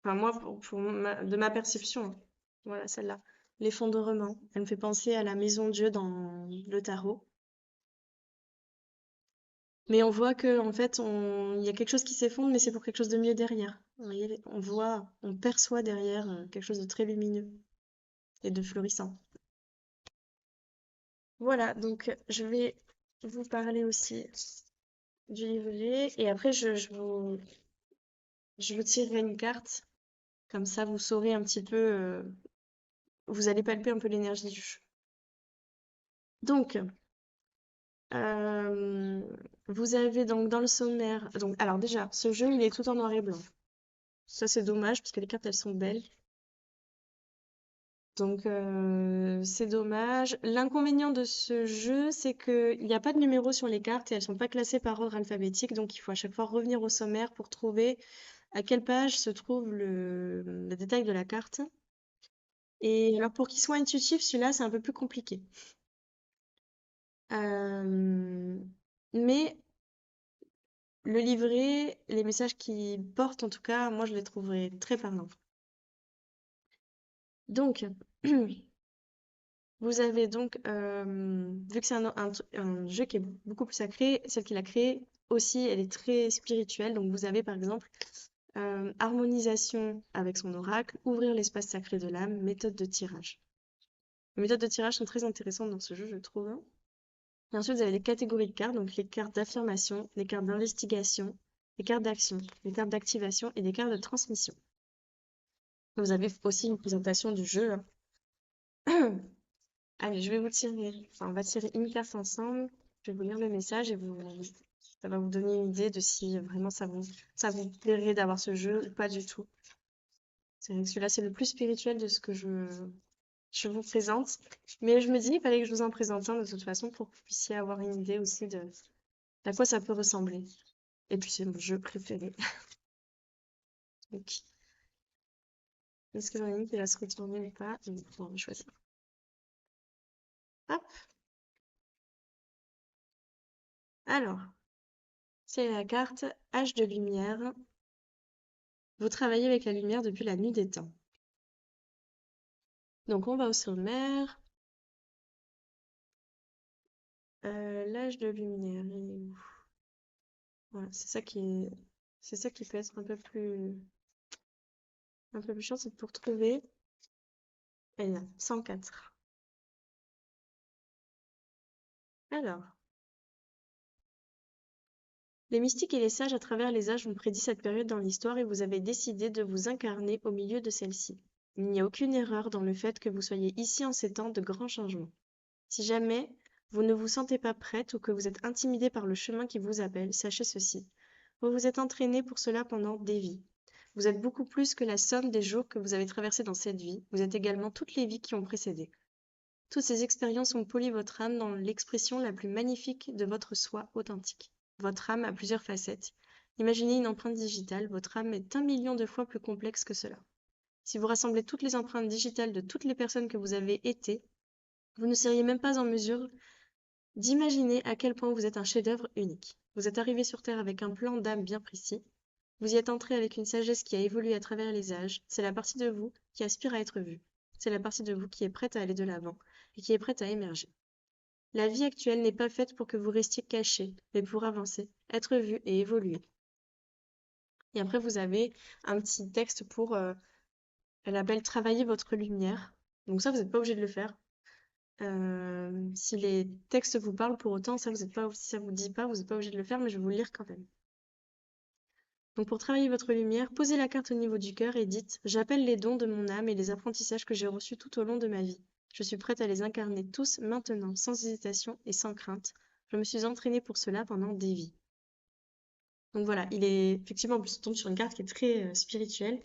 Enfin, moi, de ma perception, hein. Voilà, celle-là. L'effondrement. Elle me fait penser à la maison Dieu dans le tarot. Mais on voit que, en fait, il y a quelque chose qui s'effondre, mais c'est pour quelque chose de mieux derrière. Vous voyez, on voit, on perçoit derrière quelque chose de très lumineux et de florissant. Voilà, donc je vais vous parler aussi du livret et après je vous tirerai une carte. Comme ça, vous saurez un petit peu, vous allez palper un peu l'énergie du jeu. Donc, euh, vous avez donc dans le sommaire. Donc, alors déjà, ce jeu, il est tout en noir et blanc. Ça, c'est dommage parce que les cartes, elles sont belles. Donc, c'est dommage. L'inconvénient de ce jeu, c'est qu'il n'y a pas de numéro sur les cartes et elles sont pas classées par ordre alphabétique. Donc, il faut à chaque fois revenir au sommaire pour trouver à quelle page se trouve le détail de la carte. Et alors pour qu'il soit intuitif, celui-là, c'est un peu plus compliqué. Mais le livret, les messages qu'il porte, en tout cas, moi, je les trouverais très parlants. Donc, vous avez donc, vu que c'est un jeu qui est beaucoup plus sacré, celle qu'il a créée aussi, elle est très spirituelle. Donc, vous avez par exemple harmonisation avec son oracle, ouvrir l'espace sacré de l'âme, méthode de tirage. Les méthodes de tirage sont très intéressantes dans ce jeu, je trouve. Et ensuite, vous avez les catégories de cartes, donc les cartes d'affirmation, les cartes d'investigation, les cartes d'action, les cartes d'activation et les cartes de transmission. Vous avez aussi une présentation du jeu. Allez, je vais vous tirer, enfin, on va tirer une carte ensemble. Je vais vous lire le message et ça va vous donner une idée de si vraiment ça vous plairait d'avoir ce jeu ou pas du tout. C'est vrai que celui-là, c'est le plus spirituel de ce que je vous présente. Mais je me dis, il fallait que je vous en présente un de toute façon pour que vous puissiez avoir une idée aussi d'à quoi ça peut ressembler. Et puis, c'est mon jeu préféré. Donc, est-ce que j'en ai une qui va se retourner ou pas? Bon, on va choisir. Hop, alors, c'est la carte Âge de lumière. Vous travaillez avec la lumière depuis la nuit des temps. Donc, on va au sommaire. L'âge de lumière, il est où? Voilà, c'est ça qui peut être un peu plus chiant, c'est pour trouver. Et là, 104. Alors, les mystiques et les sages à travers les âges ont prédit cette période dans l'histoire et vous avez décidé de vous incarner au milieu de celle-ci. Il n'y a aucune erreur dans le fait que vous soyez ici en ces temps de grands changements. Si jamais vous ne vous sentez pas prête ou que vous êtes intimidé par le chemin qui vous appelle, sachez ceci. Vous vous êtes entraîné pour cela pendant des vies. Vous êtes beaucoup plus que la somme des jours que vous avez traversés dans cette vie. Vous êtes également toutes les vies qui ont précédé. Toutes ces expériences ont poli votre âme dans l'expression la plus magnifique de votre soi authentique. Votre âme a plusieurs facettes. Imaginez une empreinte digitale, votre âme est 1 million de fois plus complexe que cela. Si vous rassemblez toutes les empreintes digitales de toutes les personnes que vous avez été, vous ne seriez même pas en mesure d'imaginer à quel point vous êtes un chef-d'œuvre unique. Vous êtes arrivé sur Terre avec un plan d'âme bien précis. Vous y êtes entré avec une sagesse qui a évolué à travers les âges. C'est la partie de vous qui aspire à être vue. C'est la partie de vous qui est prête à aller de l'avant et qui est prête à émerger. La vie actuelle n'est pas faite pour que vous restiez caché, mais pour avancer, être vu et évoluer. Et après, vous avez un petit texte pour, elle appelle Travailler votre lumière. Donc ça, vous n'êtes pas obligé de le faire. Si les textes vous parlent pour autant, ça, vous êtes pas, si ça vous dit pas, vous n'êtes pas obligé de le faire, mais je vais vous le lire quand même. Donc pour travailler votre lumière, posez la carte au niveau du cœur et dites: J'appelle les dons de mon âme et les apprentissages que j'ai reçus tout au long de ma vie. Je suis prête à les incarner tous maintenant, sans hésitation et sans crainte. Je me suis entraînée pour cela pendant des vies. Donc voilà, il est effectivement, en plus, on tombe sur une carte qui est très spirituelle.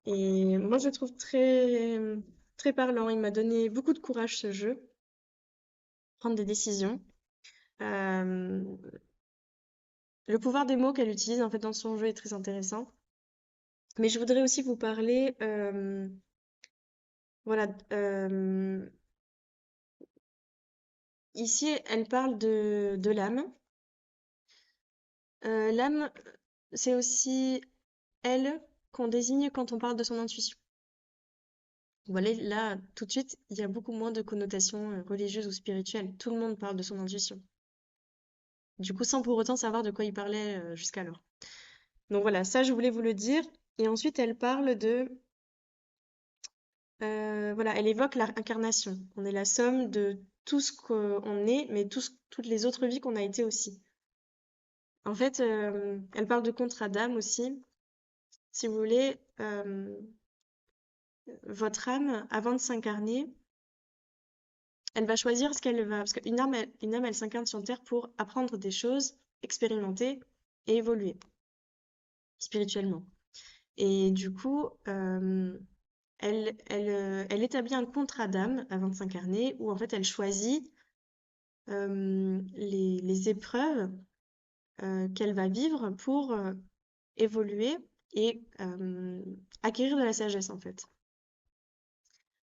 Et moi, je le trouve très, très parlant. Il m'a donné beaucoup de courage, ce jeu, prendre des décisions. Euh, le pouvoir des mots qu'elle utilise en fait dans son jeu est très intéressant. Mais je voudrais aussi vous parler, voilà, ici, elle parle de l'âme. L'âme, c'est aussi elle qu'on désigne quand on parle de son intuition. Voilà, là, tout de suite, il y a beaucoup moins de connotations religieuses ou spirituelles. Tout le monde parle de son intuition. Du coup, sans pour autant savoir de quoi il parlait jusqu'alors. Donc voilà, ça, je voulais vous le dire. Et ensuite, elle parle voilà, elle évoque l'incarnation. On est la somme de tout ce qu'on est, mais toutes les autres vies qu'on a été aussi. En fait, elle parle de contrat d'âme aussi. Si vous voulez, votre âme, avant de s'incarner, elle va choisir ce qu'elle va. Parce qu'une âme, elle s'incarne sur Terre pour apprendre des choses, expérimenter et évoluer spirituellement. Et du coup, elle établit un contrat d'âme avant de s'incarner où en fait elle choisit les épreuves qu'elle va vivre pour évoluer et acquérir de la sagesse en fait.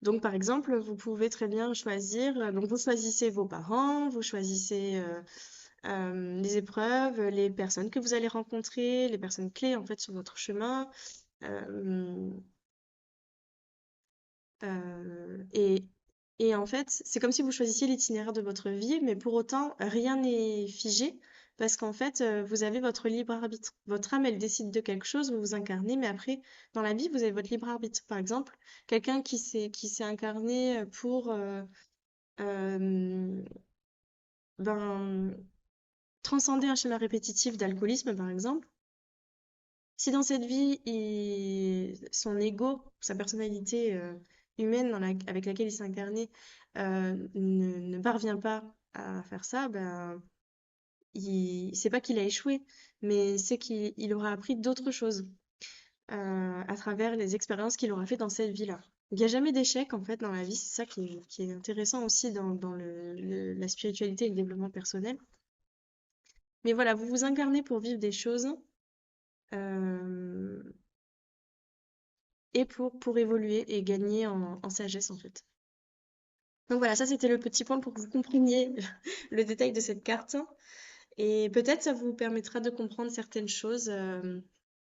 Donc par exemple, vous pouvez très bien choisir, donc vous choisissez vos parents, vous choisissez les épreuves, les personnes que vous allez rencontrer, les personnes clés en fait sur votre chemin. euh, et, et en fait, c'est comme si vous choisissiez l'itinéraire de votre vie, mais pour autant, rien n'est figé, parce qu'en fait, vous avez votre libre arbitre. Votre âme, elle décide de quelque chose, vous vous incarnez, mais après, dans la vie, vous avez votre libre arbitre. Par exemple, quelqu'un qui s'est incarné pour euh, ben, transcender un schéma répétitif d'alcoolisme, par exemple. Si dans cette vie, son ego, sa personnalité humaine avec laquelle il s'est incarné ne parvient pas à faire ça, ben, c'est pas qu'il a échoué, mais c'est qu'il aura appris d'autres choses à travers les expériences qu'il aura fait dans cette vie-là. Il n'y a jamais d'échec en fait dans la vie, c'est ça qui est intéressant aussi dans la spiritualité et le développement personnel. Mais voilà, vous vous incarnez pour vivre des choses euh, et pour évoluer et gagner en sagesse en fait. Donc voilà, ça c'était le petit point pour que vous compreniez le détail de cette carte. Et peut-être ça vous permettra de comprendre certaines choses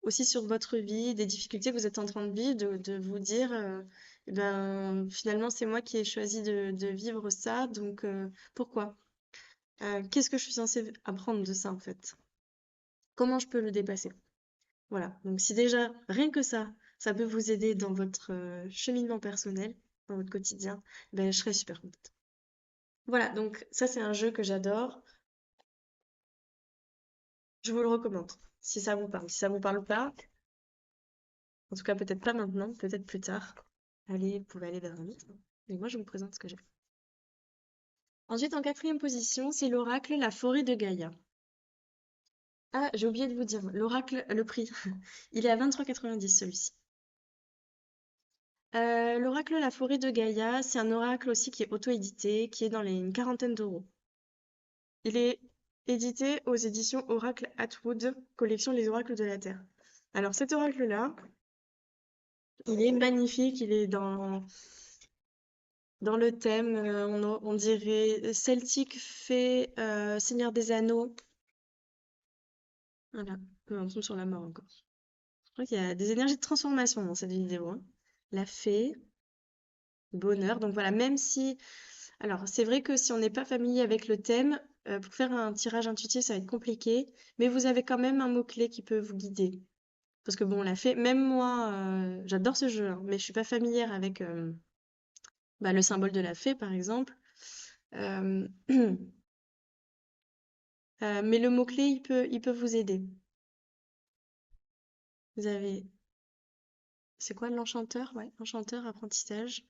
aussi sur votre vie, des difficultés que vous êtes en train de vivre, de vous dire, eh ben, finalement c'est moi qui ai choisi de vivre ça, donc pourquoi? Qu'est-ce que je suis censée apprendre de ça en fait? Comment je peux le dépasser? Voilà, donc si déjà, rien que ça peut vous aider dans votre cheminement personnel, dans votre quotidien, ben, je serais super contente. Voilà, donc ça c'est un jeu que j'adore, je vous le recommande, si ça vous parle. Si ça vous parle pas, en tout cas peut-être pas maintenant, peut-être plus tard, allez, vous pouvez aller vers un autre. Mais moi je vous présente ce que j'ai. Ensuite, en quatrième position, c'est l'oracle La Forêt de Gaïa. Ah, j'ai oublié de vous dire, l'oracle, le prix, il est à 23,90 celui-ci. L'oracle La Forêt de Gaïa, c'est un oracle aussi qui est auto-édité, qui est dans une quarantaine d'euros. Il est édité aux éditions Oracle Atwood, collection Les Oracles de la Terre. Alors cet oracle-là, il est magnifique, il est dans le thème, on dirait celtique, fée, Seigneur des Anneaux. Voilà, on tombe sur la mort encore. Je crois qu'il y a des énergies de transformation dans cette vidéo, hein. La fée, bonheur, donc voilà, même si alors, c'est vrai que si on n'est pas familier avec le thème, pour faire un tirage intuitif, ça va être compliqué, mais vous avez quand même un mot-clé qui peut vous guider. Parce que bon, on l'a fait, même moi, j'adore ce jeu, hein, mais je suis pas familière avec bah, le symbole de la fée, par exemple. Euh, mais le mot-clé, il peut vous aider. Vous avez, c'est quoi l'enchanteur? Ouais, enchanteur, apprentissage,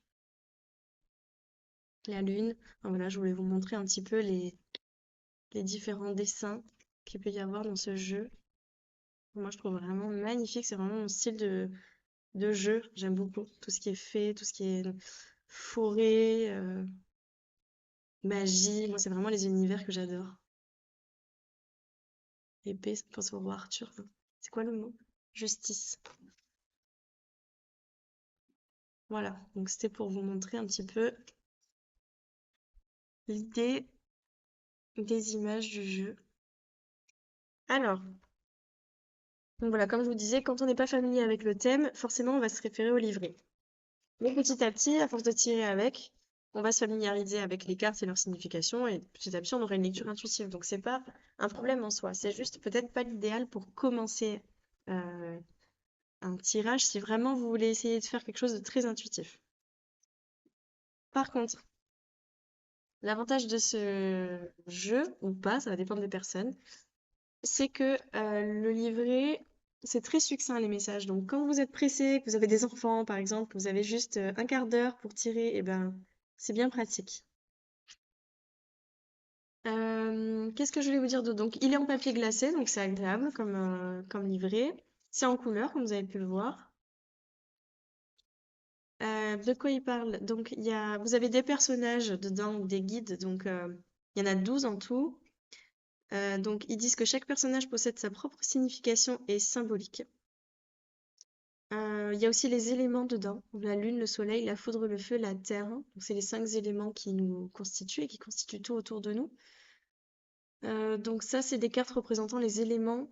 la lune. Enfin, voilà, je voulais vous montrer un petit peu les différents dessins qu'il peut y avoir dans ce jeu. Moi, je trouve vraiment magnifique. C'est vraiment mon style de jeu. J'aime beaucoup tout ce qui est fait, tout ce qui est forêt, magie. Moi, c'est vraiment les univers que j'adore. Épée, ça me pense au roi Arthur. C'est quoi le mot? Justice. Voilà. Donc, c'était pour vous montrer un petit peu l'idée des images du jeu. Alors, donc voilà, comme je vous disais, quand on n'est pas familier avec le thème, forcément, on va se référer au livret. Mais petit à petit, à force de tirer avec, on va se familiariser avec les cartes et leur signification, et petit à petit, on aura une lecture intuitive. Donc, c'est pas un problème en soi. C'est juste peut-être pas l'idéal pour commencer euh, un tirage si vraiment vous voulez essayer de faire quelque chose de très intuitif. Par contre, l'avantage de ce jeu, ou pas, ça va dépendre des personnes, c'est que le livret, c'est très succinct les messages. Donc, quand vous êtes pressé, que vous avez des enfants, par exemple, que vous avez juste un quart d'heure pour tirer, et ben, c'est bien pratique. Qu'est-ce que je voulais vous dire d'autre? Donc, il est en papier glacé, donc c'est agréable comme livret. C'est en couleur, comme vous avez pu le voir. De quoi il parle? Donc, vous avez des personnages dedans, des guides, donc il y en a 12 en tout. Donc, ils disent que chaque personnage possède sa propre signification et symbolique. Il y a aussi les éléments dedans, la lune, le soleil, la foudre, le feu, la terre. Donc, c'est les 5 éléments qui nous constituent et qui constituent tout autour de nous. Donc ça, c'est des cartes représentant les éléments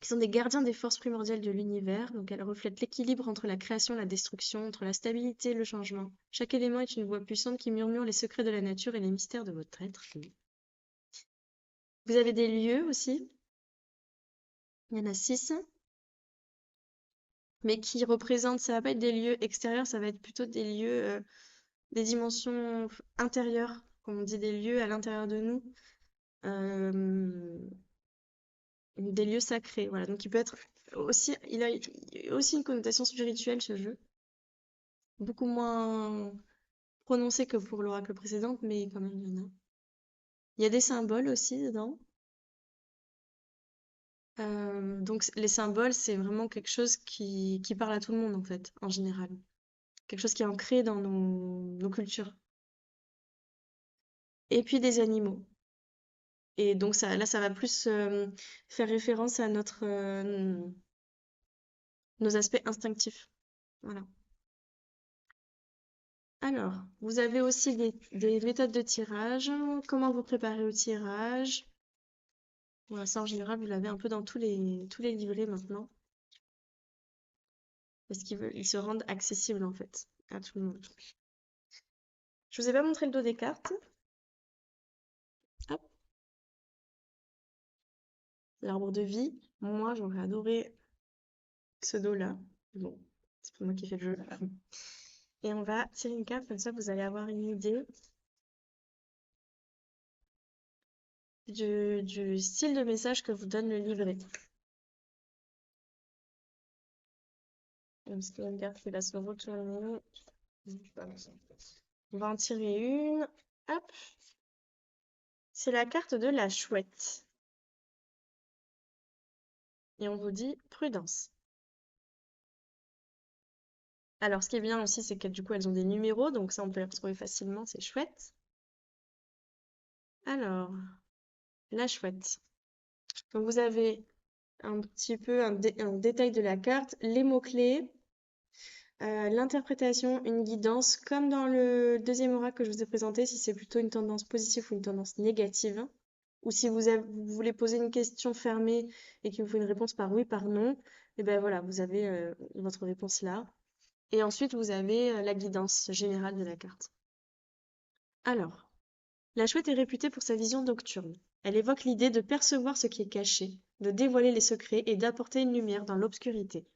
qui sont des gardiens des forces primordiales de l'univers. Donc elles reflètent l'équilibre entre la création et la destruction, entre la stabilité et le changement. Chaque élément est une voix puissante qui murmure les secrets de la nature et les mystères de votre être. Vous avez des lieux aussi. Il y en a 6, mais qui représentent, ça va pas être des lieux extérieurs, ça va être plutôt des lieux, des dimensions intérieures, comme on dit, des lieux à l'intérieur de nous. Euh, des lieux sacrés, voilà. Donc il peut être aussi, il a aussi une connotation spirituelle, ce jeu. Beaucoup moins prononcée que pour l'oracle précédent, mais quand même, il y en a. Il y a des symboles aussi dedans. Donc les symboles, c'est vraiment quelque chose qui parle à tout le monde, en fait, en général. Quelque chose qui est ancré dans nos cultures. Et puis des animaux. Et donc ça, là, ça va plus faire référence à nos aspects instinctifs. Voilà. Alors, vous avez aussi des méthodes de tirage. Comment vous préparer au tirage? Voilà, ça en général, vous l'avez un peu dans tous les livrets maintenant. Parce ils se rendent accessibles en fait à tout le monde. Je vous ai pas montré le dos des cartes. Hop, l'arbre de vie. Moi, j'aurais adoré ce dos-là. Bon, c'est pas moi qui fais le jeu. Et on va tirer une carte, comme ça vous allez avoir une idée du style de message que vous donne le livret. Parce qu'il y a une carte qui va se retourner. On va en tirer une. Hop. C'est la carte de la chouette. Et on vous dit prudence. Alors, ce qui est bien aussi, c'est que du coup, elles ont des numéros, donc ça, on peut les retrouver facilement, c'est chouette. Alors, la chouette. Donc, vous avez un petit peu un détail de la carte, les mots-clés, l'interprétation, une guidance, comme dans le deuxième oracle que je vous ai présenté, si c'est plutôt une tendance positive ou une tendance négative, ou si vous voulez poser une question fermée et qu'il vous faut une réponse par oui, par non, et ben voilà, vous avez votre réponse là. Et ensuite, vous avez la guidance générale de la carte. Alors, la chouette est réputée pour sa vision nocturne. Elle évoque l'idée de percevoir ce qui est caché, de dévoiler les secrets et d'apporter une lumière dans l'obscurité.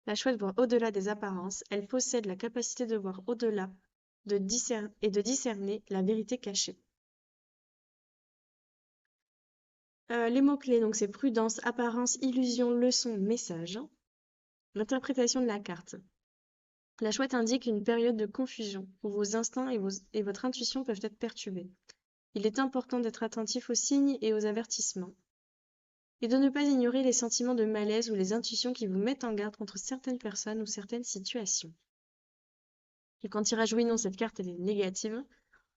La chouette voit au-delà des apparences, elle possède la capacité de voir au-delà de discerner la vérité cachée. Les mots-clés, donc c'est prudence, apparence, illusion, leçon, message. L'interprétation de la carte. La chouette indique une période de confusion où vos instincts et votre intuition peuvent être perturbés. Il est important d'être attentif aux signes et aux avertissements, et de ne pas ignorer les sentiments de malaise ou les intuitions qui vous mettent en garde contre certaines personnes ou certaines situations. Et quand tirage oui non, cette carte elle est négative,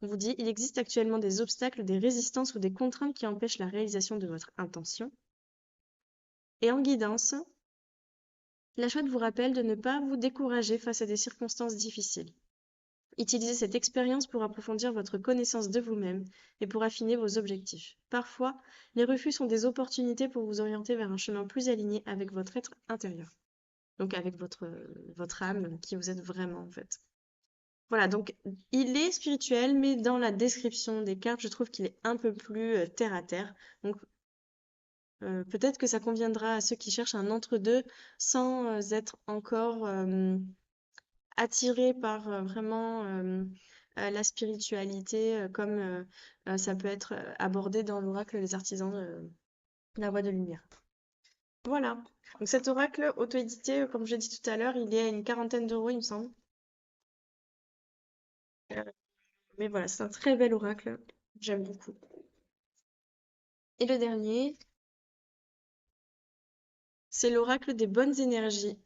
on vous dit il existe actuellement des obstacles, des résistances ou des contraintes qui empêchent la réalisation de votre intention. Et en guidance, la chouette vous rappelle de ne pas vous décourager face à des circonstances difficiles. Utilisez cette expérience pour approfondir votre connaissance de vous-même et pour affiner vos objectifs. Parfois, les refus sont des opportunités pour vous orienter vers un chemin plus aligné avec votre être intérieur. Donc avec votre âme qui vous êtes vraiment en fait. Voilà, donc il est spirituel, mais dans la description des cartes, je trouve qu'il est un peu plus terre à terre. Donc peut-être que ça conviendra à ceux qui cherchent un entre-deux sans être encore attirés par vraiment la spiritualité, comme ça peut être abordé dans l'oracle Les Artisans de la Voie de Lumière. Voilà. Donc cet oracle auto-édité, comme je l'ai dit tout à l'heure, il est à une quarantaine d'euros, il me semble. Euh, mais voilà, c'est un très bel oracle. J'aime beaucoup. Et le dernier, c'est l'oracle des bonnes énergies,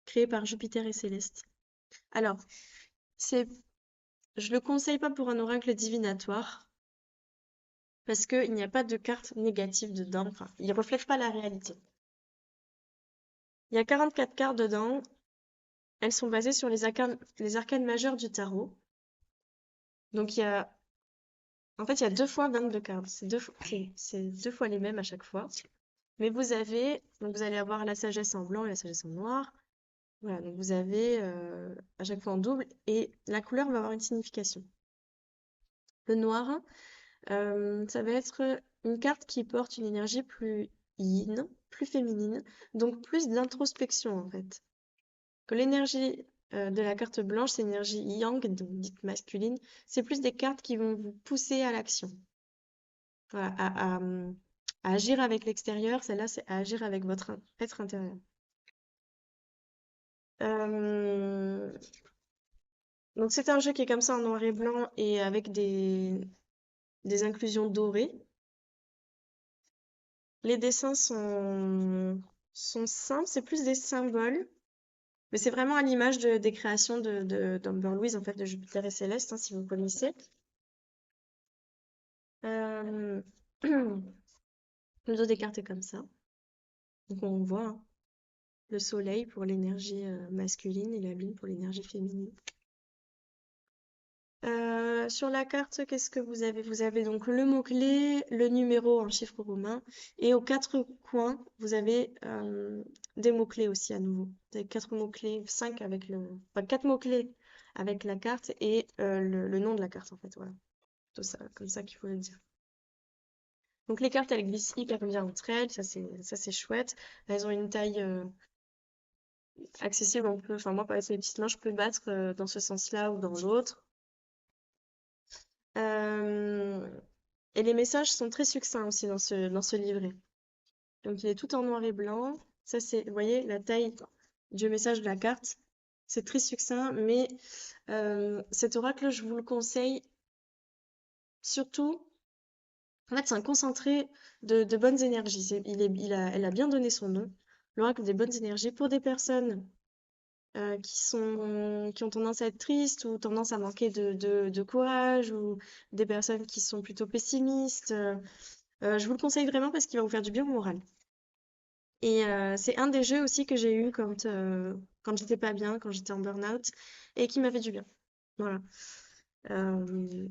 créé par Jupiter et Céleste. Alors, c'est, je le conseille pas pour un oracle divinatoire, parce qu'il n'y a pas de carte négative dedans. Enfin, il ne reflète pas la réalité. Il y a 44 cartes dedans. Elles sont basées sur les arcanes majeures du tarot. Donc, en fait, il y a 2 fois 22 cartes. C'est deux fois les mêmes à chaque fois. Mais vous allez avoir la sagesse en blanc et la sagesse en noir. Voilà, donc vous avez à chaque fois en double et la couleur va avoir une signification. Le noir, ça va être une carte qui porte une énergie plus yin, plus féminine, donc plus d'introspection en fait. Que l'énergie de la carte blanche, c'est l'énergie yang, donc dite masculine, c'est plus des cartes qui vont vous pousser à l'action, voilà, à agir avec l'extérieur. Celle-là, c'est à agir avec votre être intérieur. Euh, Donc c'est un jeu qui est comme ça en noir et blanc et avec des inclusions dorées. Les dessins sont simples, c'est plus des symboles, mais c'est vraiment à l'image des créations d'Amber Louise, en fait, de Jupiter et Céleste, hein, si vous connaissez. Euh, Le dos des cartes est comme ça. Donc on voit hein, le soleil pour l'énergie masculine et la lune pour l'énergie féminine. Sur la carte, qu'est-ce que vous avez? Vous avez donc le mot-clé, le numéro en chiffres romains, et aux 4 coins, vous avez des mots-clés aussi à nouveau. Vous avez 4 mots-clés, 5 avec enfin 4 mots-clés avec la carte et le nom de la carte en fait, voilà. Tout ça, comme ça qu'il faut le dire. Donc les cartes, elles glissent hyper bien entre elles, ça c'est chouette. Elles ont une taille accessible, enfin moi avec mes petites mains, je peux battre dans ce sens-là ou dans l'autre. Euh, Et les messages sont très succincts aussi dans ce livret. Donc il est tout en noir et blanc. Ça c'est, vous voyez, la taille du message de la carte. C'est très succinct, mais cet oracle, je vous le conseille surtout. En fait, c'est un concentré de bonnes énergies. Elle a bien donné son nom. L'oracle des bonnes énergies pour des personnes qui ont tendance à être tristes ou tendance à manquer de courage ou des personnes qui sont plutôt pessimistes. Je vous le conseille vraiment parce qu'il va vous faire du bien au moral. Et c'est un des jeux aussi que j'ai eu quand j'étais pas bien, quand j'étais en burn-out, et qui m'a fait du bien. Voilà. Euh,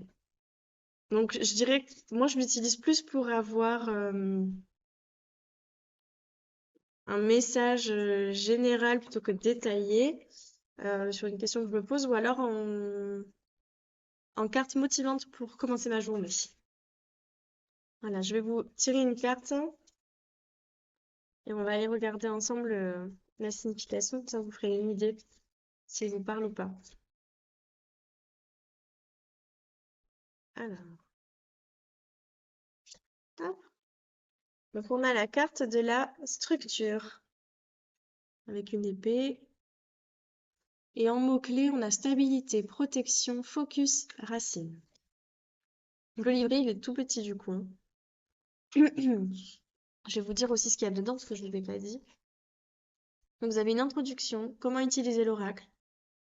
donc je dirais que moi je l'utilise plus pour avoir un message général plutôt que détaillé sur une question que je me pose, ou alors en carte motivante pour commencer ma journée. Voilà, je vais vous tirer une carte et on va aller regarder ensemble la signification, ça vous ferait une idée si elle vous parle ou pas. Alors, hop. Donc on a la carte de la structure avec une épée. Et en mots-clés, on a stabilité, protection, focus, racine. Donc le livret, il est tout petit du coup, hein. Je vais vous dire aussi ce qu'il y a dedans, parce que je ne vous ai pas dit. Donc vous avez une introduction, comment utiliser l'oracle,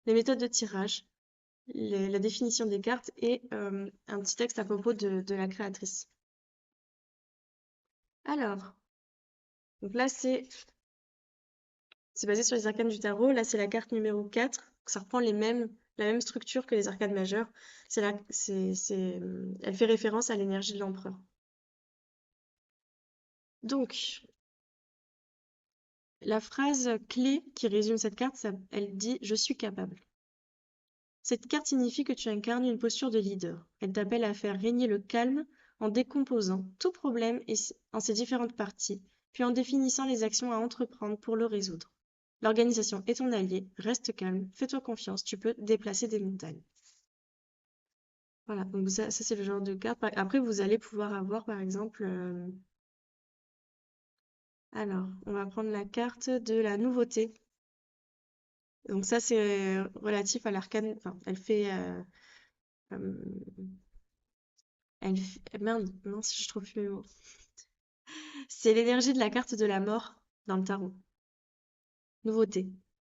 les méthodes de tirage, la définition des cartes et un petit texte à propos de la créatrice. Alors, donc là c'est basé sur les arcanes du tarot. Là c'est la carte numéro 4. Ça reprend la même structure que les arcanes majeures. Elle fait référence à l'énergie de l'empereur. Donc, la phrase clé qui résume cette carte, elle dit « Je suis capable ». Cette carte signifie que tu incarnes une posture de leader. Elle t'appelle à faire régner le calme en décomposant tout problème en ses différentes parties, puis en définissant les actions à entreprendre pour le résoudre. L'organisation est ton allié, reste calme, fais-toi confiance, tu peux déplacer des montagnes. Voilà, donc ça c'est le genre de carte. Après, vous allez pouvoir avoir par exemple... Alors, on va prendre la carte de la nouveauté. Donc ça, c'est relatif à l'arcane. Enfin, euh, merde, mince, je trouve plus mes mots. C'est l'énergie de la carte de la mort dans le tarot. Nouveauté.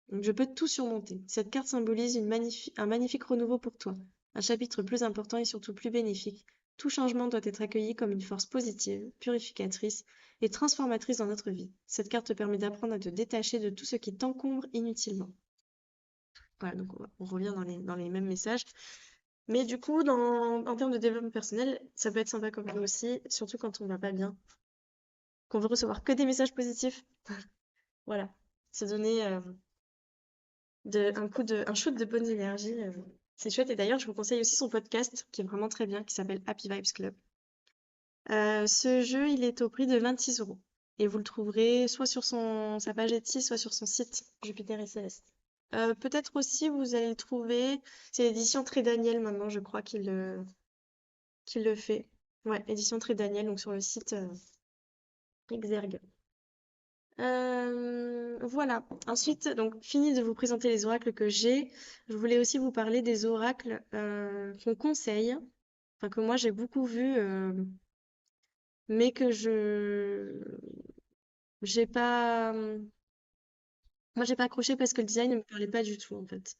Donc je peux tout surmonter. Cette carte symbolise un magnifique renouveau pour toi. Un chapitre plus important et surtout plus bénéfique Tout changement doit être accueilli comme une force positive, purificatrice et transformatrice dans notre vie. Cette carte te permet d'apprendre à te détacher de tout ce qui t'encombre inutilement. Voilà, donc on revient dans les mêmes messages. Mais du coup, en termes de développement personnel, ça peut être sympa comme jeu aussi, surtout quand on va pas bien, qu'on veut recevoir que des messages positifs. Voilà, se donner un shoot de bonne énergie. C'est chouette. Et d'ailleurs, je vous conseille aussi son podcast qui est vraiment très bien, qui s'appelle Happy Vibes Club. Ce jeu, il est au prix de 26 € et vous le trouverez soit sur sa page Etsy, soit sur son site Jupiter et Céleste. Peut-être aussi, vous allez le trouver, c'est l'édition Très Daniel maintenant, je crois qu'il le fait. Ouais, édition Très Daniel, donc sur le site Exergue. Voilà. Ensuite, donc, fini de vous présenter les oracles que j'ai. Je voulais aussi vous parler des oracles qu'on conseille, enfin que moi j'ai beaucoup vus, mais que j'ai pas, moi j'ai pas accroché parce que le design ne me parlait pas du tout en fait.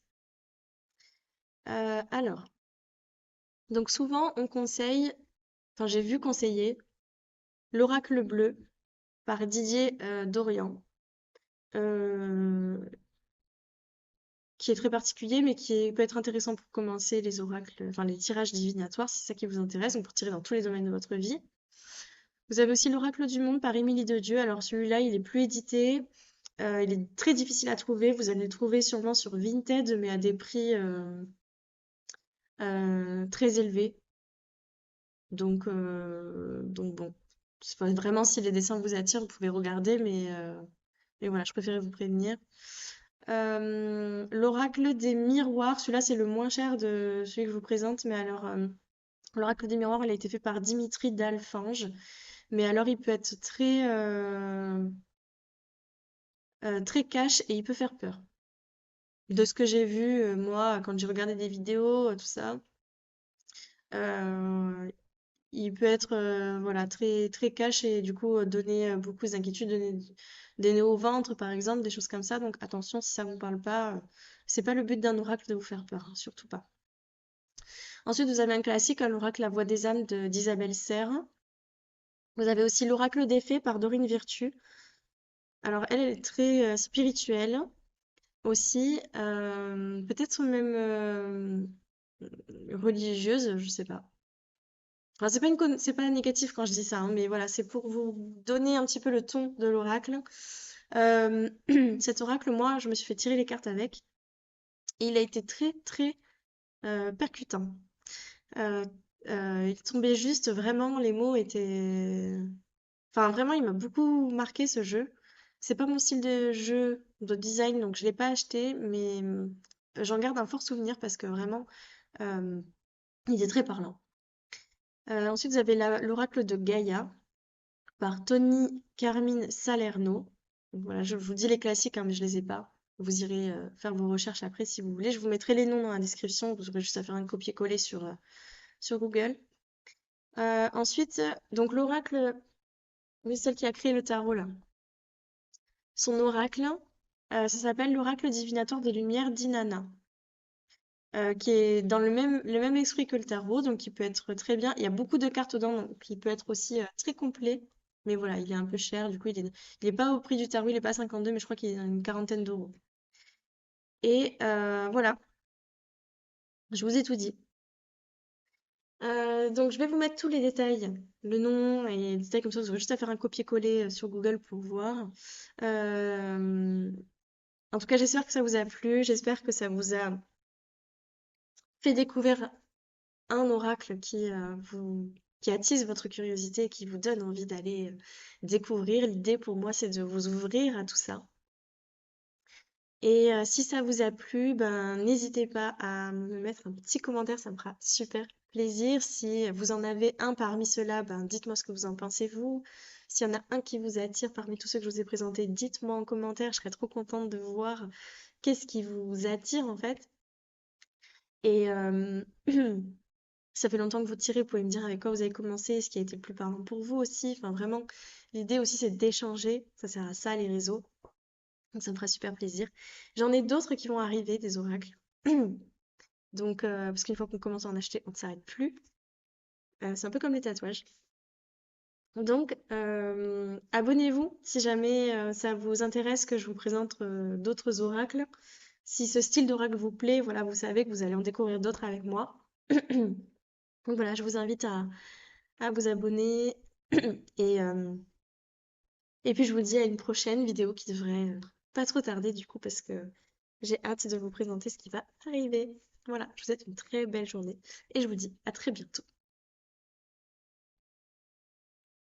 Alors, donc souvent on conseille, enfin j'ai vu conseiller l'oracle bleu par Didier Dorian. Euh, qui est très particulier, mais peut être intéressant pour commencer les oracles, enfin les tirages divinatoires, si c'est ça qui vous intéresse, donc pour tirer dans tous les domaines de votre vie. Vous avez aussi l'oracle du monde par Émilie de Dieu. Alors celui-là, il est plus édité, il est très difficile à trouver. Vous allez le trouver sûrement sur Vinted, mais à des prix très élevés. Donc bon, vraiment si les dessins vous attirent, vous pouvez regarder, mais voilà, je préférais vous prévenir. L'oracle des miroirs, celui-là c'est le moins cher de celui que je vous présente, mais alors l'oracle des miroirs, il a été fait par Dimitri Dalfange, mais alors il peut être très cash et il peut faire peur. De ce que j'ai vu, moi, quand j'ai regardé des vidéos, tout ça, euh, il peut être voilà, très, très cash et du coup donner beaucoup d'inquiétudes, donner des nœuds au ventre par exemple, des choses comme ça. Donc attention, si ça vous parle pas, c'est pas le but d'un oracle de vous faire peur, hein, surtout pas. Ensuite, vous avez un classique, l'oracle La Voix des âmes d'Isabelle Serre. Vous avez aussi l'oracle des fées par Dorine Virtue. Alors elle, elle est très spirituelle aussi, peut-être même religieuse, je sais pas. Enfin, c'est pas négatif quand je dis ça, hein, mais voilà, c'est pour vous donner un petit peu le ton de l'oracle. Euh, Cet oracle, moi, je me suis fait tirer les cartes avec, et il a été très, très percutant. Euh, il tombait juste, vraiment, les mots étaient... Enfin, vraiment, il m'a beaucoup marqué ce jeu. C'est pas mon style de jeu, de design, donc je l'ai pas acheté, mais j'en garde un fort souvenir parce que vraiment, euh, il est très parlant. Ensuite, vous avez l'oracle de Gaïa par Tony Carmine Salerno. Donc voilà, je vous dis les classiques, hein, mais je les ai pas. Vous irez faire vos recherches après si vous voulez. Je vous mettrai les noms dans la description. Vous aurez juste à faire un copier-coller sur Google. Ensuite, donc l'oracle, oui, celle qui a créé le tarot là. Son oracle, ça s'appelle l'oracle divinatoire des Lumières d'Inanna, qui est dans le même esprit que le tarot, donc il peut être très bien. Il y a beaucoup de cartes dedans, donc il peut être aussi très complet. Mais voilà, il est un peu cher, du coup il est pas au prix du tarot, il est pas à 52, mais je crois qu'il est à une quarantaine d'euros. Et voilà, je vous ai tout dit. Donc je vais vous mettre tous les détails, le nom et les détails comme ça, vous aurez juste à faire un copier-coller sur Google pour voir. Euh, En tout cas, j'espère que ça vous a plu, j'espère que ça vous a fait découvrir un oracle qui attise votre curiosité, qui vous donne envie d'aller découvrir. L'idée pour moi, c'est de vous ouvrir à tout ça. Et si ça vous a plu, ben n'hésitez pas à me mettre un petit commentaire, ça me fera super plaisir. Si vous en avez un parmi ceux-là, ben dites-moi ce que vous en pensez vous. S'il y en a un qui vous attire parmi tous ceux que je vous ai présentés, dites-moi en commentaire, je serais trop contente de voir qu'est-ce qui vous attire en fait. Et ça fait longtemps que vous tirez, vous pouvez me dire avec quoi vous avez commencé, ce qui a été le plus parlant pour vous aussi. Enfin, vraiment, l'idée aussi, c'est d'échanger. Ça sert à ça, les réseaux. Donc, ça me fera super plaisir. J'en ai d'autres qui vont arriver, des oracles. Donc, parce qu'une fois qu'on commence à en acheter, on ne s'arrête plus. C'est un peu comme les tatouages. Donc, abonnez-vous si jamais ça vous intéresse que je vous présente d'autres oracles. Si ce style d'oracle vous plaît, voilà, vous savez que vous allez en découvrir d'autres avec moi. Donc voilà, je vous invite à vous abonner. Et, euh, et puis je vous dis à une prochaine vidéo qui devrait pas trop tarder du coup parce que j'ai hâte de vous présenter ce qui va arriver. Voilà, je vous souhaite une très belle journée et je vous dis à très bientôt.